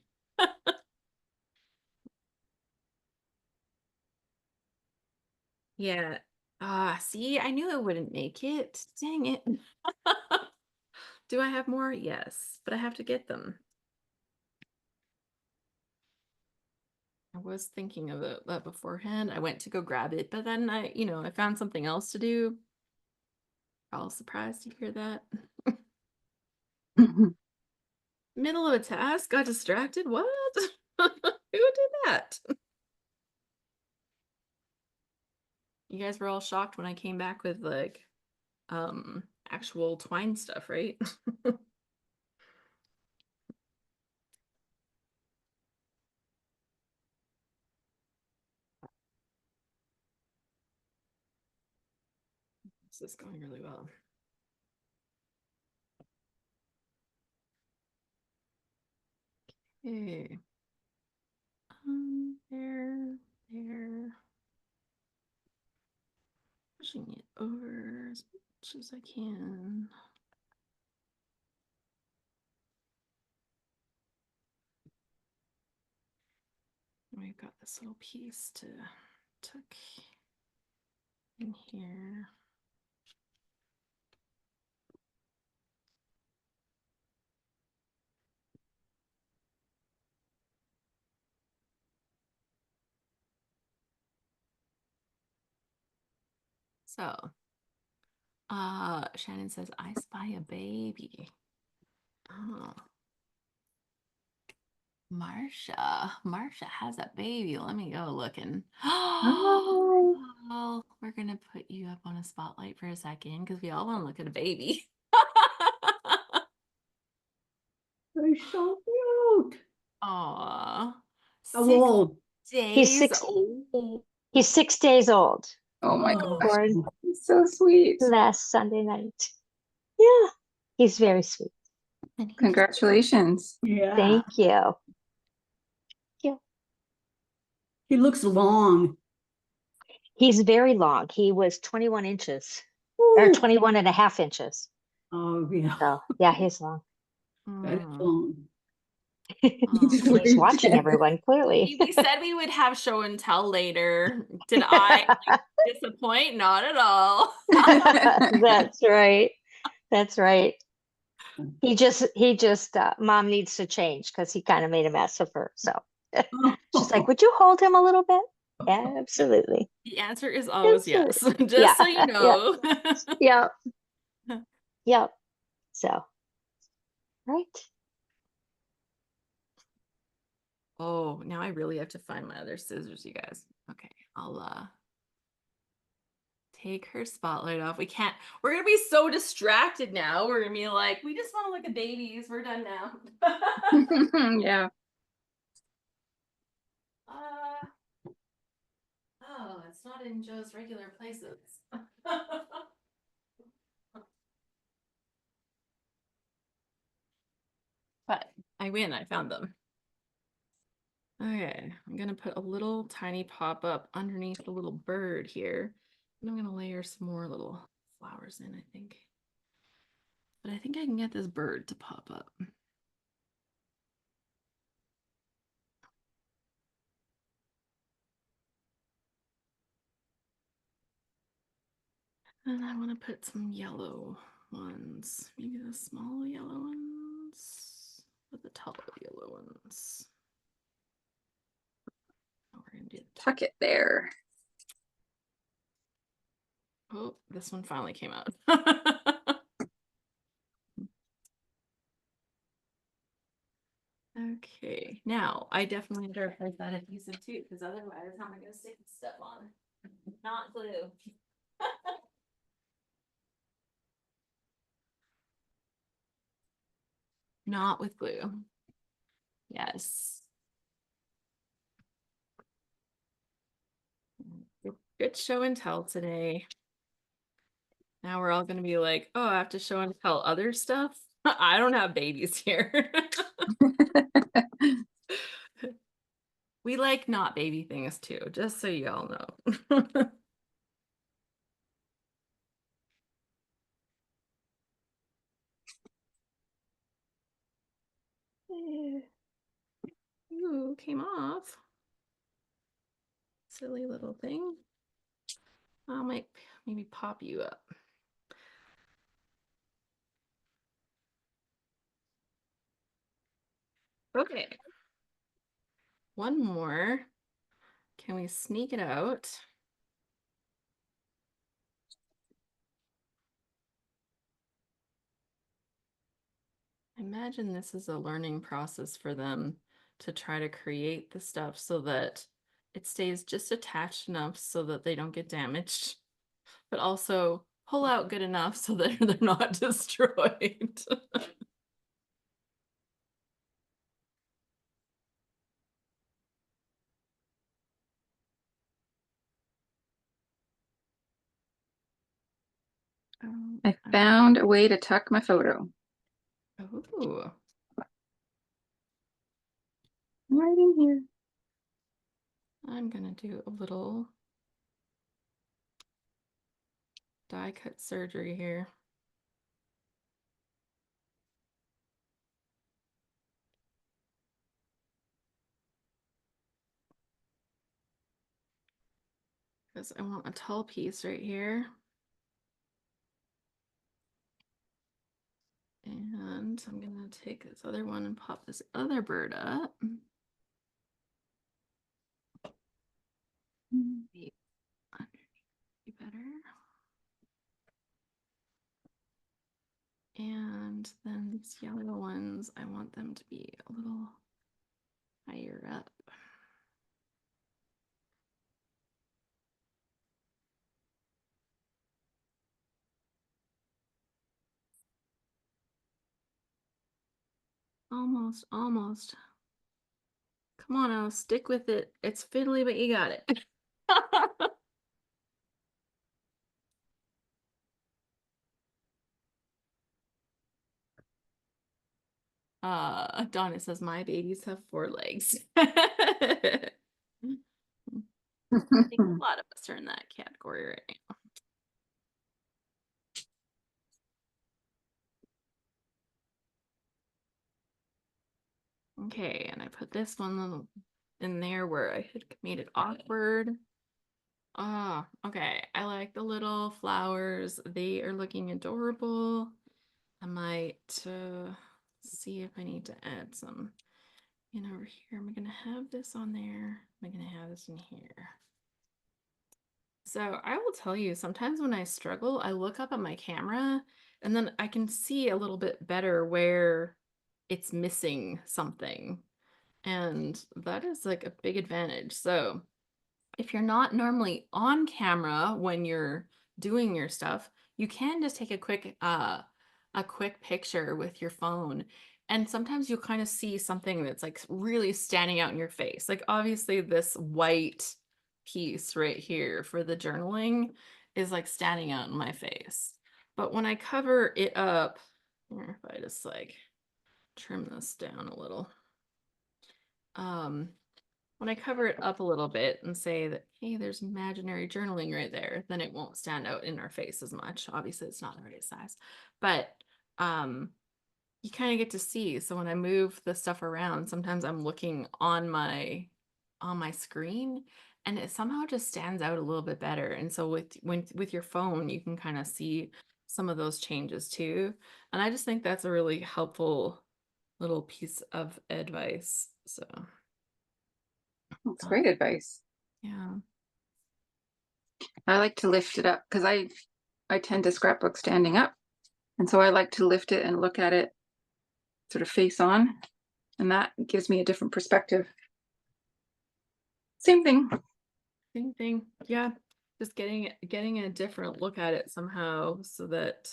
Yeah. Ah, see, I knew it wouldn't make it. Dang it. Do I have more? Yes, but I have to get them. I was thinking of that beforehand. I went to go grab it, but then I found something else to do. All surprised to hear that. Middle of a task, got distracted. What? Who did that? You guys were all shocked when I came back with like actual twine stuff, right? This is going really well. Okay. There. Pushing it over as much as I can. We've got this little piece to tuck in here. So, Shannon says, I spy a baby. Oh, Marsha has a baby. Let me go looking. Oh, Oh, we're gonna put you up on a spotlight for a second because we all want to look at a baby. They're so cute. Aw, How six old? He's days six. old. He's 6 days old. oh my Oh, gosh, Born it's so sweet. last Sunday night. Yeah, he's very sweet. and he just Congratulations. Yeah. Thank you. Yeah. He looks long. He's very long. He was 21 inches or Ooh. 21 and a half inches. Oh, yeah. So yeah, he's long. That is Mm. long. You just And he's waved watching at everyone clearly. We said we would have show and tell later. Did I disappoint? Not at all. That's right. That's right. He just mom needs to change because he kind of made a mess of her. So she's like, would you hold him a little bit? Absolutely. The answer is always Absolutely. yes, just Yeah. so you Yeah. know. Yeah. Yeah. So, right. Oh, now I really have to find my other scissors, you guys. Okay, I'll take her spotlight off. We're gonna be so distracted now. We're gonna be like, we just want to look at babies. We're done now. Yeah. uh, oh, it's not in Joe's regular places. But I win, I found them. Okay, I'm gonna put a little tiny pop-up underneath the little bird here. And I'm gonna layer some more little flowers in, I think. But I think I can get this bird to pop up. And I want to put some yellow ones. Maybe the small yellow ones or the tall yellow ones. Oh, we're gonna do the Tuck it there. Oh, this one finally came out. Okay, now I definitely have to replace that adhesive too, because otherwise, how am I going to stick this stuff on? Not glue. Not with glue. Yes. Good show and tell today. Now we're all going to be like, oh, I have to show and tell other stuff. I don't have babies here. We like not baby things too, just so you all know. Ooh, came off. Silly little thing. I might maybe pop you up. Okay. One more. Can we sneak it out? Imagine this is a learning process for them to try to create the stuff so that it stays just attached enough so that they don't get damaged, but also pull out good enough so that they're not destroyed. I found a way to tuck my photo. Oh, Right in here. I'm gonna do a little die cut surgery here. Because I want a tall piece right here. And I'm gonna take this other one and pop this other bird up. Maybe underneath be better. And then these yellow ones, I want them to be a little higher up. Almost, almost. Come on, I'll stick with it. It's fiddly, but you got it. Donna says my babies have 4 legs. I think a lot of us are in that category right now. Okay, and I put this one in there where I had made it awkward. Ah, okay. I like the little flowers. They are looking adorable. I might see if I need to add some in over here. Am I gonna have this on there? Am I gonna have this in here? So I will tell you, sometimes when I struggle, I look up at my camera and then I can see a little bit better where it's missing something. And that is like a big advantage. So if you're not normally on camera when you're doing your stuff, you can just take a quick picture with your phone. And sometimes you'll kind of see something that's like really standing out in your face. Like obviously this white piece right here for the journaling is like standing out in my face. But when I cover it up, here, if I just like trim this down a little, when I cover it up a little bit and say that, hey, there's imaginary journaling right there, then it won't stand out in our face as much. Obviously, it's not the right size, but you kind of get to see. So when I move the stuff around, sometimes I'm looking on my screen and it somehow just stands out a little bit better. And so with your phone, you can kind of see some of those changes too. And I just think that's a really helpful little piece of advice. So That's great advice. yeah. I like to lift it up because I tend to scrapbook standing up. And so I like to lift it and look at it sort of face on. And that gives me a different perspective. Same thing. Same thing. Yeah. Just getting a different look at it somehow so that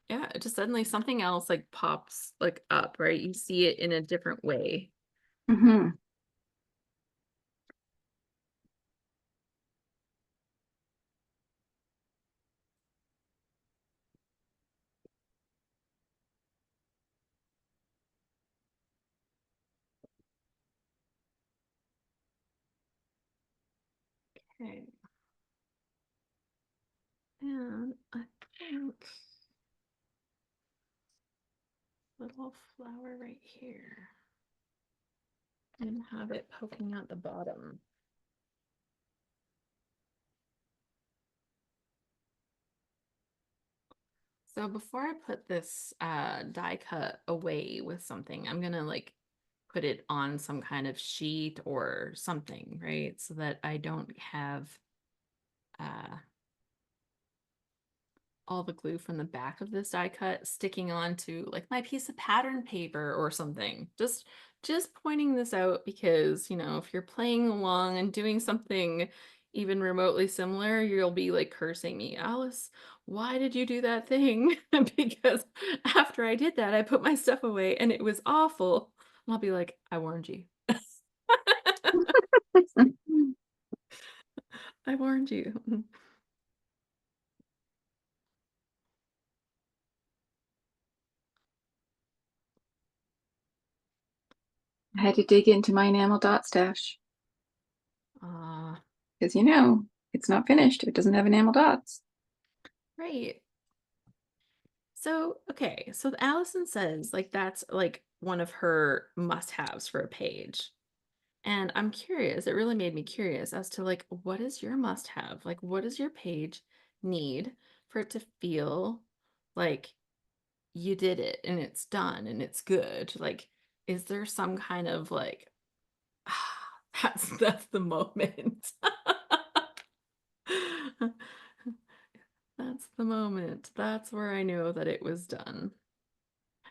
yeah, it just suddenly something else like pops like up, right? You see it in a different way. Mm-hmm. Okay. And I think little flower right here. And have it poking out the bottom. So before I put this die cut away with something, I'm gonna like put it on some kind of sheet or something, right? So that I don't have uh, all the glue from the back of this die cut sticking onto like my piece of pattern paper or something. Just pointing this out because, you know, if you're playing along and doing something even remotely similar, you'll be like cursing me, Alice, why did you do that thing? Because after I did that, I put my stuff away and it was awful. And I'll be like, I warned you. I warned you. I had to dig into my enamel dot stash Uh, because it's not finished if it doesn't have enamel dots. right. So, okay. So Allison says like that's like one of her must-haves for a page. And I'm curious, it really made me curious as to like what is your must-have? Like what does your page need for it to feel like you did it and it's done and it's good? Like is there some kind of like that's the moment. That's the moment. That's where I know that it was done.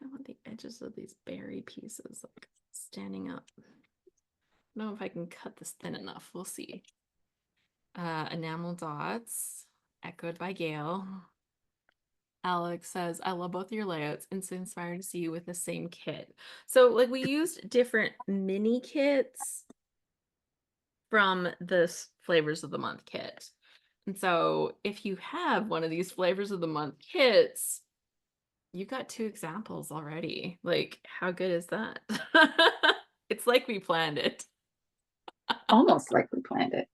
I want the edges of these berry pieces like standing up. I don't know if I can cut this thin enough. We'll see. Enamel dots, echoed by Gail. Alex says, I love both your layouts and so inspired to see you with the same kit. So like we used different mini kits from this flavors of the month kit. And so if you have one of these flavors of the month kits, you got 2 examples already. Like, how good is that? It's like we planned it. Almost like we planned it.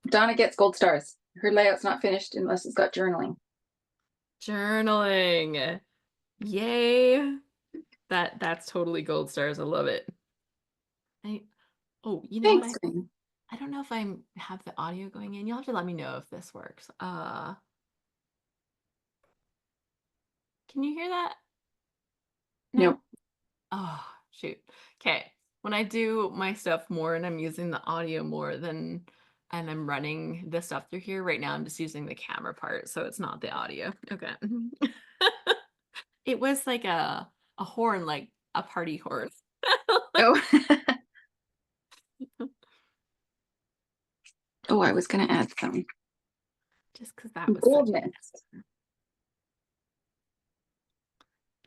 Donna gets gold stars. Her layout's not finished unless it's got journaling. Journaling. Yay. That's totally gold stars. I love it. Oh, you know what? Thanks, Green. I don't know if I have the audio going in. You'll have to let me know if this works. Can you hear that? No? Nope. Oh, shoot. Okay. When I do my stuff more and I'm using the audio more than and I'm running the stuff through here right now, I'm just using the camera part, so it's not the audio. Okay. It was like a horn, like a party horn. Oh. Oh, I was gonna add some Just because that was such boldness.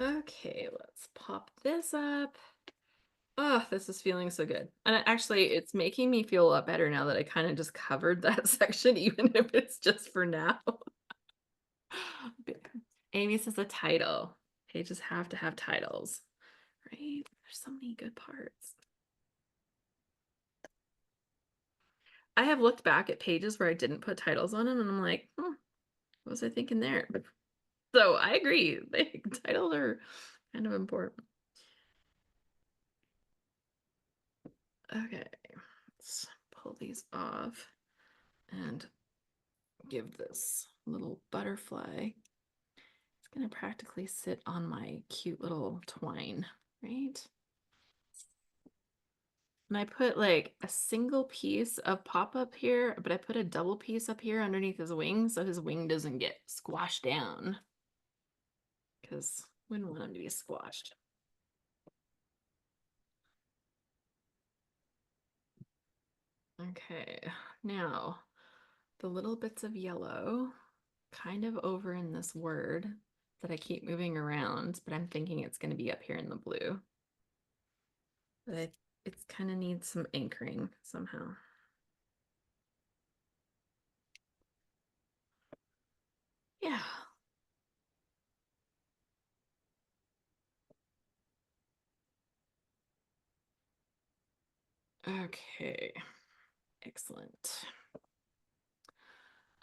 Okay, let's pop this up. Oh, this is feeling so good. And actually, it's making me feel a lot better now that I kind of just covered that section, even if it's just for now. Amy says a title. Pages have to have titles, right? There's so many good parts. I have looked back at pages where I didn't put titles on them, and I'm like, what was I thinking there? So I agree. Titles are kind of important. Okay, let's pull these off and give this little butterfly. It's gonna practically sit on my cute little twine, right? And I put like a single piece of pop up here, but I put a double piece up here underneath his wing so his wing doesn't get squashed down. Because we wouldn't want him to be squashed. Okay, now the little bits of yellow kind of over in this word that I keep moving around, but I'm thinking it's going to be up here in the blue. But it kind of needs some anchoring somehow. Yeah. Okay. Excellent.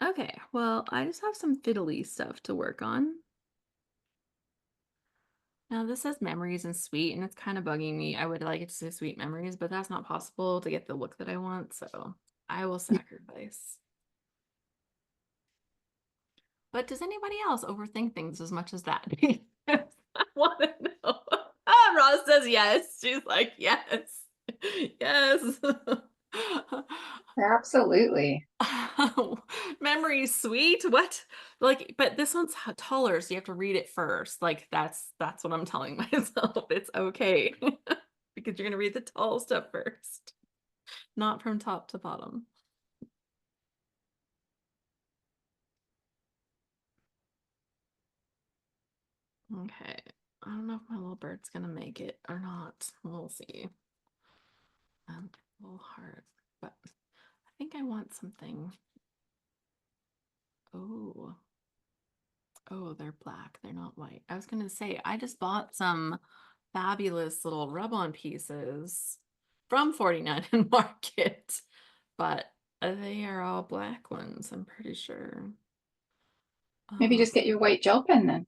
Okay, well, I just have some fiddly stuff to work on. Now this says memories and sweet, and it's kind of bugging me. I would like it to say sweet memories, but that's not possible to get the look that I want, so I will sacrifice. But does anybody else overthink things as much as that? I want to know. Ah, Ross says yes. She's like, yes. Yes. Absolutely. Memory sweet. What? Like, but this one's taller, so you have to read it first. Like, that's what I'm telling myself. It's okay. Because you're gonna read the tall stuff first, not from top to bottom. Okay. I don't know if my little bird's gonna make it or not. We'll see. A little hard, but I think I want something. Oh. Oh, they're black. They're not white. I was gonna say I just bought some fabulous little rub-on pieces from 49 and Market, but they are all black ones, I'm pretty sure. Maybe just get your white gel pen then.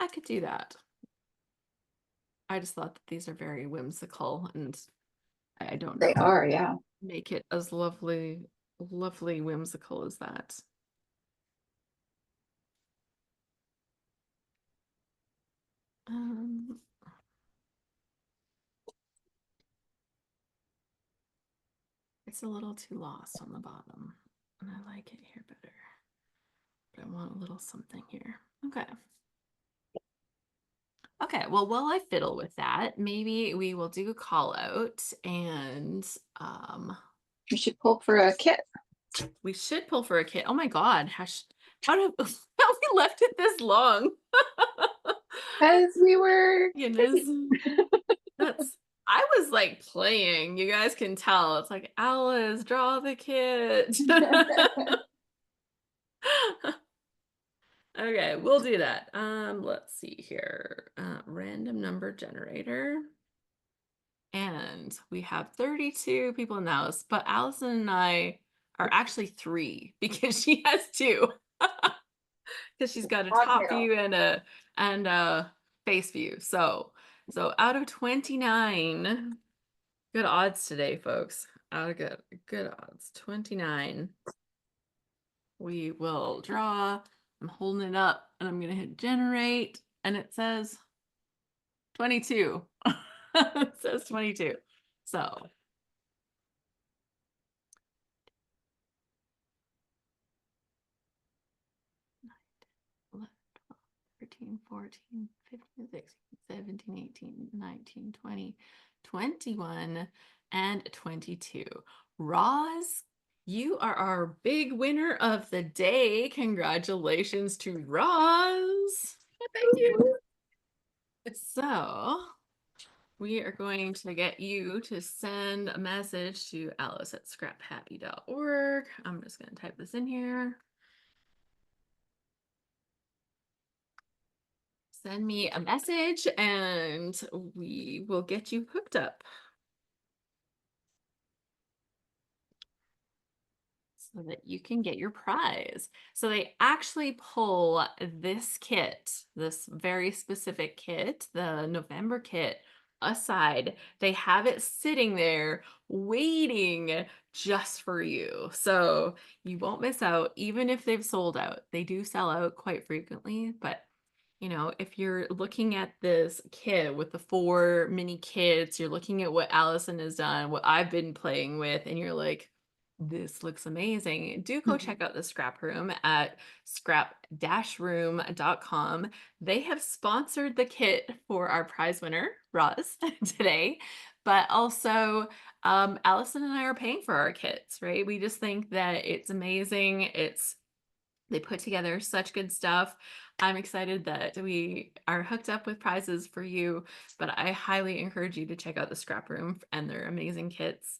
I could do that. I just thought that these are very whimsical, and I don't know They how to are, yeah. make it as lovely whimsical as that. Um, it's a little too lost on the bottom, and I like it here better. But I want a little something here. Okay. Okay, well, while I fiddle with that, maybe we will do a call out, and You should pull for a kit. we should pull for a kit. Oh my God, how have we left it this long? As we were Goodness. That's I was like playing. You guys can tell. It's like, Alice, draw the kit. Okay, we'll do that. Let's see here. Random number generator. And we have 32 people in the house, but Allison and I are actually 3 because she has 2. Because she's got a top Oddtail. view and a face view. So out of 29, good odds today, folks. Out of good odds. 29. We will draw. I'm holding it up and I'm gonna hit generate, and it says 22. It says 22. So 11, 12, 13, 14, 15, 16, 17, 18, 19, 20, 21, and 22. Roz, you are our big winner of the day. Congratulations to Roz. Thank you. So we are going to get you to send a message to Alice at scraphappy.org. I'm just going to type this in here. Send me a message and we will get you hooked up so that you can get your prize. So they actually pull this kit, this very specific kit, the November kit, aside. They have it sitting there waiting just for you. So you won't miss out, even if they've sold out. They do sell out quite frequently, but you know, if you're looking at this kit with the 4 mini kits, you're looking at what Allison has done, what I've been playing with, and you're like, this looks amazing. Do go check out the Scrap Room at scrap-room.com. They have sponsored the kit for our prize winner, Roz, today. But also, Allison and I are paying for our kits, right? We just think that it's amazing. They put together such good stuff. I'm excited that we are hooked up with prizes for you, but I highly encourage you to check out the Scrap Room and their amazing kits.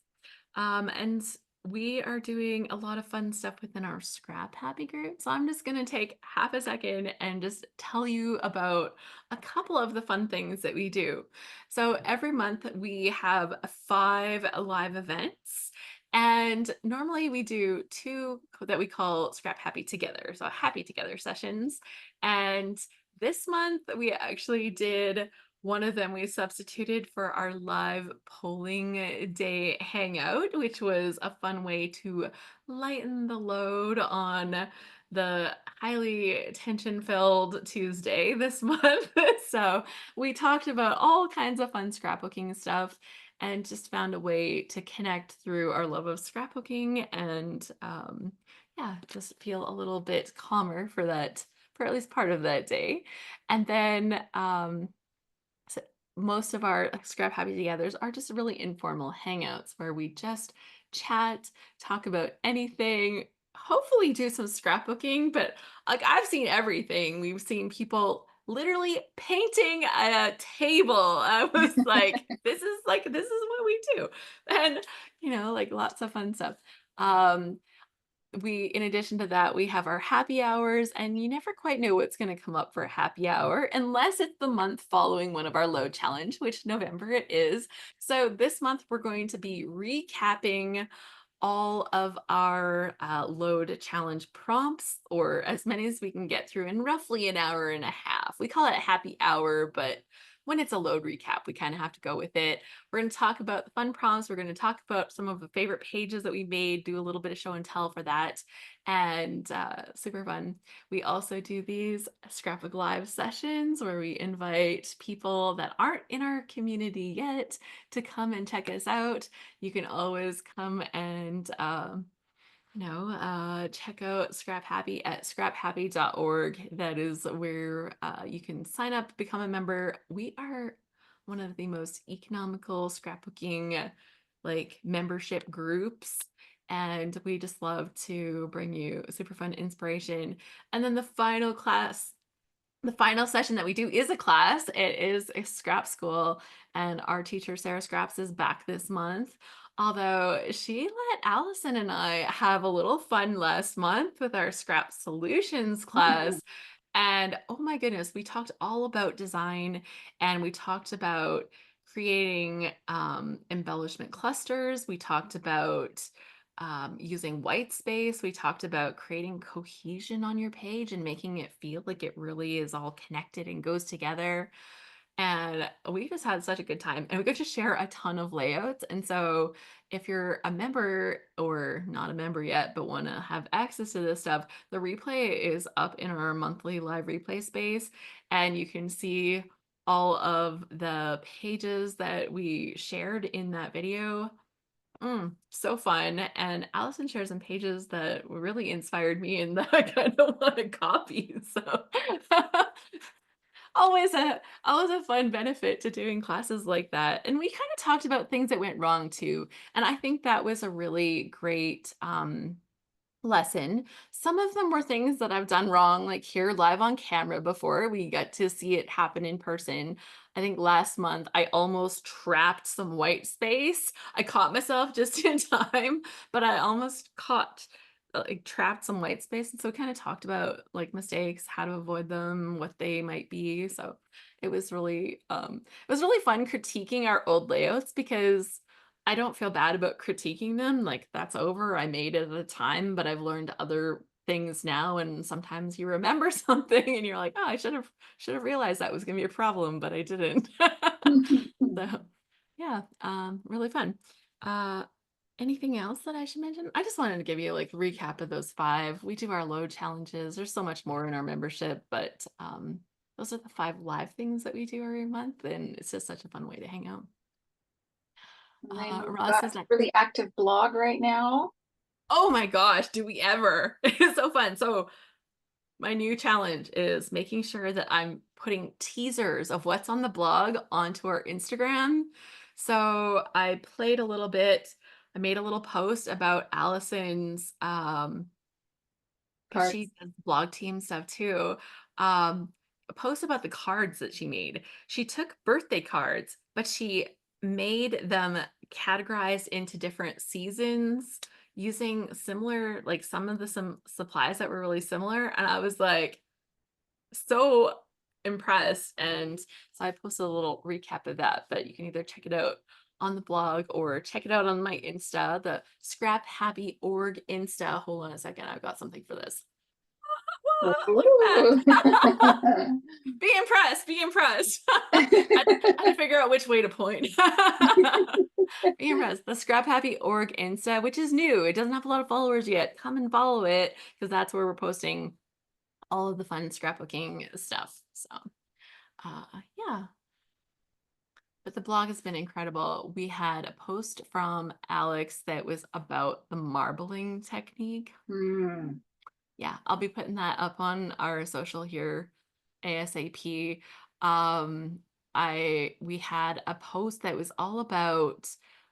And we are doing a lot of fun stuff within our Scrap Happy group. So I'm just going to take half a second and just tell you about a couple of the fun things that we do. So every month we have 5 live events. And normally we do 2 that we call Scrap Happy Together, so Happy Together sessions. And this month we actually did one of them. We substituted for our live polling day hangout, which was a fun way to lighten the load on the highly tension-filled Tuesday this month. So we talked about all kinds of fun scrapbooking stuff and just found a way to connect through our love of scrapbooking and yeah, just feel a little bit calmer for at least part of that day. And then so most of our Scrap Happy Togethers are just really informal hangouts where we just chat, talk about anything, hopefully do some scrapbooking, but like I've seen everything. We've seen people literally painting a table. I was like, this is what we do. And you know, like lots of fun stuff. in addition to that, we have our happy hours, and you never quite know what's going to come up for a happy hour unless it's the month following one of our load challenge, which November it is. So this month we're going to be recapping all of our load challenge prompts, or as many as we can get through in roughly an hour and a half. We call it a happy hour, but when it's a load recap, we kind of have to go with it. We're going to talk about the fun prompts. We're going to talk about some of the favorite pages that we made, do a little bit of show and tell for that, and super fun. We also do these Scrapbook Live sessions where we invite people that aren't in our community yet to come and check us out. You can always come and check out Scrap Happy at scraphappy.org. That is where you can sign up, become a member. We are one of the most economical scrapbooking like membership groups, and we just love to bring you super fun inspiration. And then the final session that we do is a class. It is a scrap school, and our teacher, Sarah Scraps, is back this month. Although she let Allison and I have a little fun last month with our scrap solutions class. And oh my goodness, we talked all about design, and we talked about creating embellishment clusters. We talked about using white space. We talked about creating cohesion on your page and making it feel like it really is all connected and goes together. And we just had such a good time, and we got to share a ton of layouts. And so if you're a member or not a member yet, but want to have access to this stuff, the replay is up in our monthly live replay space, and you can see all of the pages that we shared in that video. So fun. And Allison shared some pages that really inspired me and that I kind of want to copy. So always a fun benefit to doing classes like that. And we kind of talked about things that went wrong too. And I think that was a really great lesson. Some of them were things that I've done wrong, like here live on camera before. We got to see it happen in person. I think last month I almost trapped some white space. I caught myself just in time, but I almost like trapped some white space. And so we kind of talked about like mistakes, how to avoid them, what they might be. So it was really fun critiquing our old layouts, because I don't feel bad about critiquing them. Like that's over. I made it at the time, but I've learned other things now. And sometimes you remember something and you're like, oh, I should have realized that was gonna be a problem, but I didn't. So yeah, really fun. Uh anything else that I should mention? I just wanted to give you like a recap of those 5. We do our load challenges. There's so much more in our membership, but those are the 5 live things that we do every month, and it's just such a fun way to hang out. And I know we've Ross got is a like, really active blog right now. oh my gosh, do we ever? It's so fun. So my new challenge is making sure that I'm putting teasers of what's on the blog onto our Instagram. So I played a little bit. I made a little post about Allison's because Cards. she does blog team stuff too. A post about the cards that she made. She took birthday cards, but she made them categorized into different seasons using similar, like some of the some supplies that were really similar. And I was like so impressed. And so I posted a little recap of that, but you can either check it out on the blog or check it out on my Insta, the Scrap Happy Org Insta. Hold on a second. I've got something for this. Look Ooh. at that. Be impressed. Be impressed. I had to figure out which way to point. Be impressed. The Scrap Happy Org Insta, which is new. It doesn't have a lot of followers yet. Come and follow it, because that's where we're posting all of the fun scrapbooking stuff. So, yeah. But the blog has been incredible. We had a post from Alex that was about the marbling technique. Hmm. Yeah, I'll be putting that up on our social here ASAP. We had a post that was all about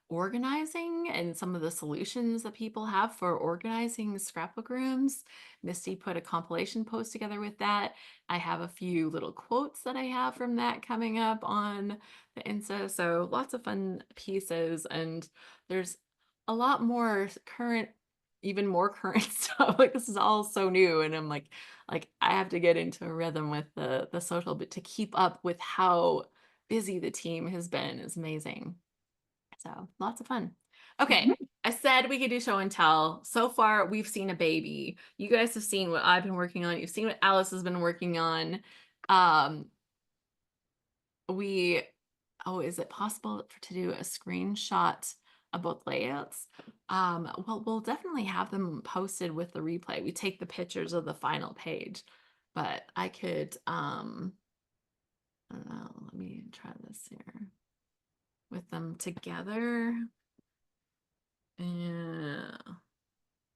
organizing and some of the solutions that people have for organizing scrapbook rooms. Misty put a compilation post together with that. I have a few little quotes that I have from that coming up on the Insta. So lots of fun pieces, and there's a lot more current even more current stuff. Like this is all so new, and I'm like I have to get into a rhythm with the social, but to keep up with how busy the team has been is amazing. So lots of fun. Okay, Mhm. I said we could do show and tell. So far, we've seen a baby. You guys have seen what I've been working on. You've seen what Alice has been working on. Um, we, oh, is it possible to do a screenshot of both layouts? Well, we'll definitely have them posted with the replay. We take the pictures of the final page, but I could, I don't know, let me try this here with them together. Yeah,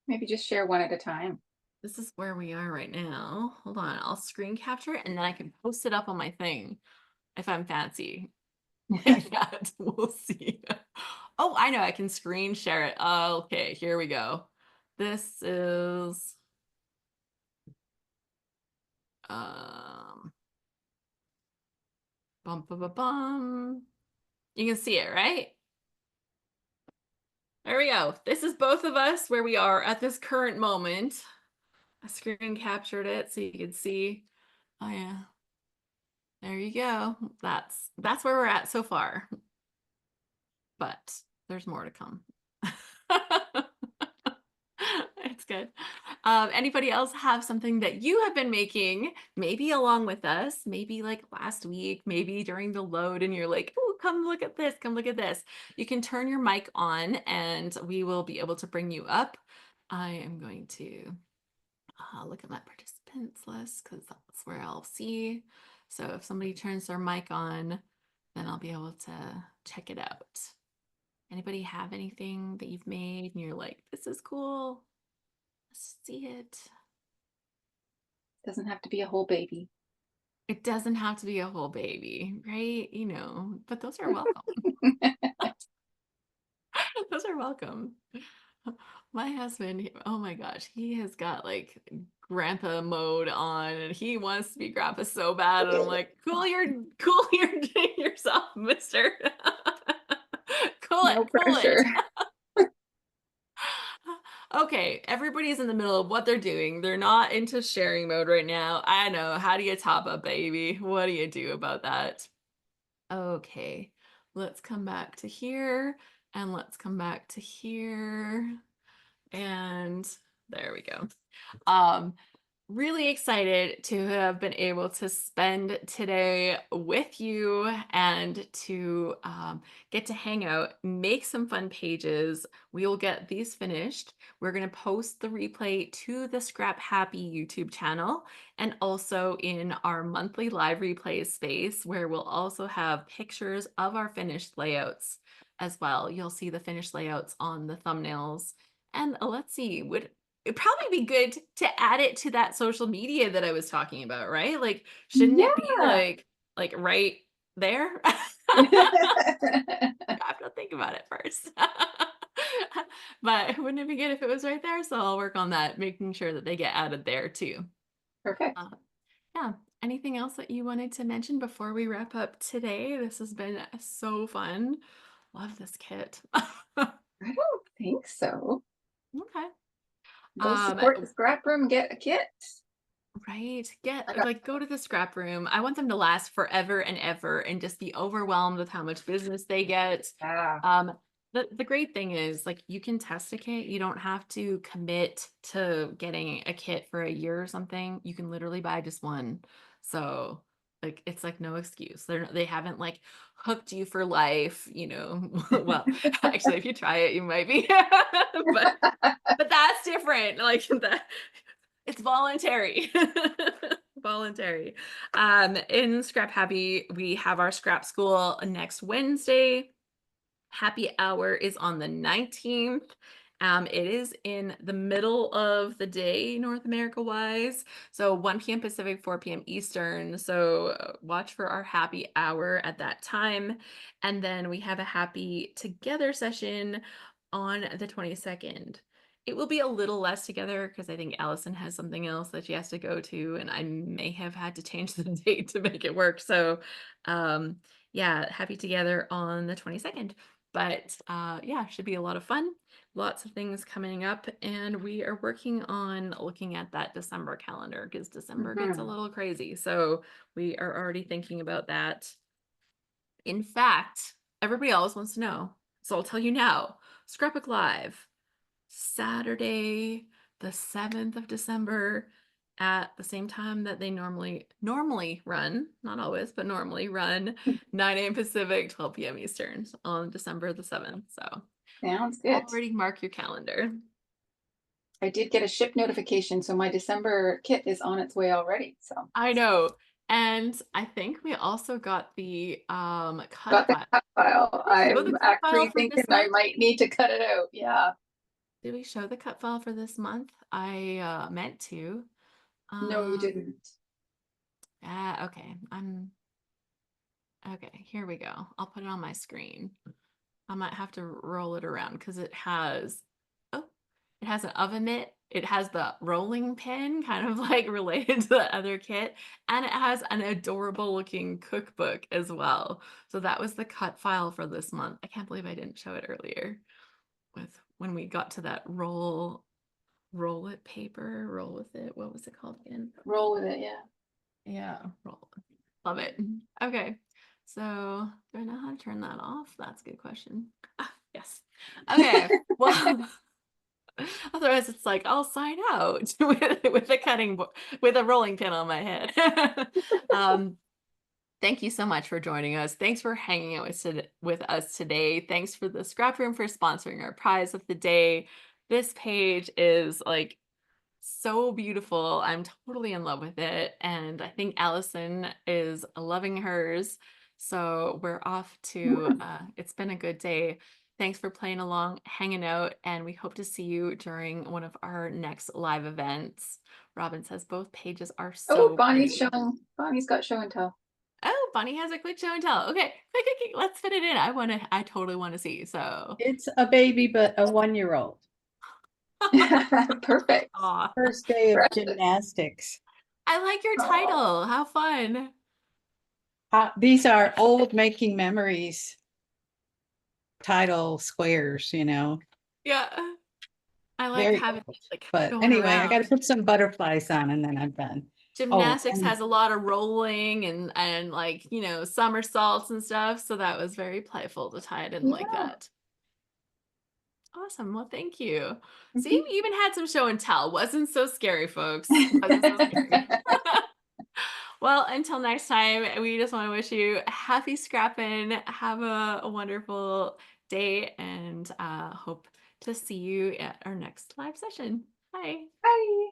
Maybe just share one at a time. this is where we are right now. Hold on, I'll screen capture it and then I can post it up on my thing if I'm fancy like that. We'll see. Oh, I know, I can screen share it. Okay, here we go. This is um bum bum bum bum. You can see it, right? There we go. This is both of us where we are at this current moment. I screen captured it so you can see. Oh yeah. There you go. That's where we're at so far. But there's more to come. It's good. Anybody else have something that you have been making, maybe along with us, maybe like last week, maybe during the load, and you're like, oh, come look at this, come look at this. You can turn your mic on and we will be able to bring you up. I am going to look at my participants list because that's where I'll see. So if somebody turns their mic on, then I'll be able to check it out. Anybody have anything that you've made and you're like, this is cool? Let's see it. Doesn't have to be a whole baby. It doesn't have to be a whole baby, right? You know, but those are welcome. Those are welcome. My husband, oh my gosh, he has got like grandpa mode on and he wants to be grandpa so bad. And I'm like, cool yourself, mister. No Cool it. pressure. Okay, everybody's in the middle of what they're doing. They're not into sharing mode right now. I know. How do you top a baby? What do you do about that? Okay, let's come back to here and let's come back to here. And there we go. Um, really excited to have been able to spend today with you and to get to hang out, make some fun pages. We will get these finished. We're going to post the replay to the Scrap Happy YouTube channel and also in our monthly live replay space where we'll also have pictures of our finished layouts as well. You'll see the finished layouts on the thumbnails. And let's see, it'd probably be good to add it to that social media that I was talking about, right? Like, shouldn't it be Yeah. like right there? I have to think about it first. But wouldn't it be good if it was right there? So I'll work on that, making sure that they get added there too. Perfect. Uh, yeah. Anything else that you wanted to mention before we wrap up today? This has been so fun. Love this kit. I don't think so. Okay. Go Um, support the scrap room, get a kit. Right. I Get got like go to the scrap room. I want them to last forever and ever and just be overwhelmed with how much business they get. yeah. The great thing is like you can test a kit. You don't have to commit to getting a kit for a year or something. You can literally buy just one. So like it's like no excuse. They haven't like hooked you for life, you know. Well, actually if you try it, you might be. But that's different. Like that it's voluntary. Voluntary. In Scrap Happy, we have our scrap school next Wednesday. Happy hour is on the 19th. It is in the middle of the day, North America wise. So 1 p.m. Pacific, 4 p.m. Eastern. So watch for our happy hour at that time. And then we have a happy together session on the 22nd. It will be a little less together because I think Alison has something else that she has to go to, and I may have had to change the date to make it work. So, yeah, happy together on the 22nd. But yeah, should be a lot of fun. Lots of things coming up, and we are working on looking at that December calendar because December gets a Mhm. little crazy. So we are already thinking about that. In fact, everybody else wants to know. So I'll tell you now. Scrapbook Live, Saturday, the 7th of December at the same time that they normally run, not always, but normally run 9 a.m. Pacific, 12 p.m. Eastern on December the 7th. So Sounds good. already mark your calendar. I did get a ship notification, so my December kit is on its way already. So I know. And I think we also got the cut got the file. cut file. Did we show the I'm cut file actually for thinking this I month? might need to cut it out. Yeah. Did we show the cut file for this month? I meant to. No, you Um, didn't. okay. Okay, here we go. I'll put it on my screen. I might have to roll it around because oh, it has an oven mitt. It has the rolling pin kind of like related to the other kit. And it has an adorable looking cookbook as well. So that was the cut file for this month. I can't believe I didn't show it earlier with when we got to that roll it paper, roll with it. What was it called again? Roll with it. Yeah. Yeah, roll. Love it. Okay. So do I know how to turn that off? That's a good question. Ah, yes. Okay. Well, otherwise it's like I'll sign out with a with a rolling pin on my head. um, Thank you so much for joining us. Thanks for hanging out with us today. Thanks for the Scrap Room for sponsoring our prize of the day. This page is like so beautiful. I'm totally in love with it. And I think Allison is loving hers. So we're off to, it's been a good day. Thanks for playing along, hanging out, and we hope to see you during one of our next live events. Robin says both pages are Oh, so Bonnie's pretty. showing. Bonnie's got show and tell. Oh, Bonnie has a quick show and tell. Okay, quick, let's fit it in. I totally want to see. So, It's a baby, but a 1-year-old. Perfect. aw, First day of Precious. gymnastics. I like your Oh, title. How fun. These are old making memories title squares, Yeah. I like very having old. like But going anyway, I got to around. put some butterflies on and then I'm done. Oh, Gymnastics and has a lot of rolling and like, somersaults and stuff. So that was very playful to tie it in like yeah. that. Awesome. Well, thank you. See, Mhm. we even had some show and tell. Wasn't so scary, folks. Wasn't so scary. Well, until next time, we just want to wish you a happy scrapping. Have a wonderful day and hope to see you at our next live session. Bye. Bye.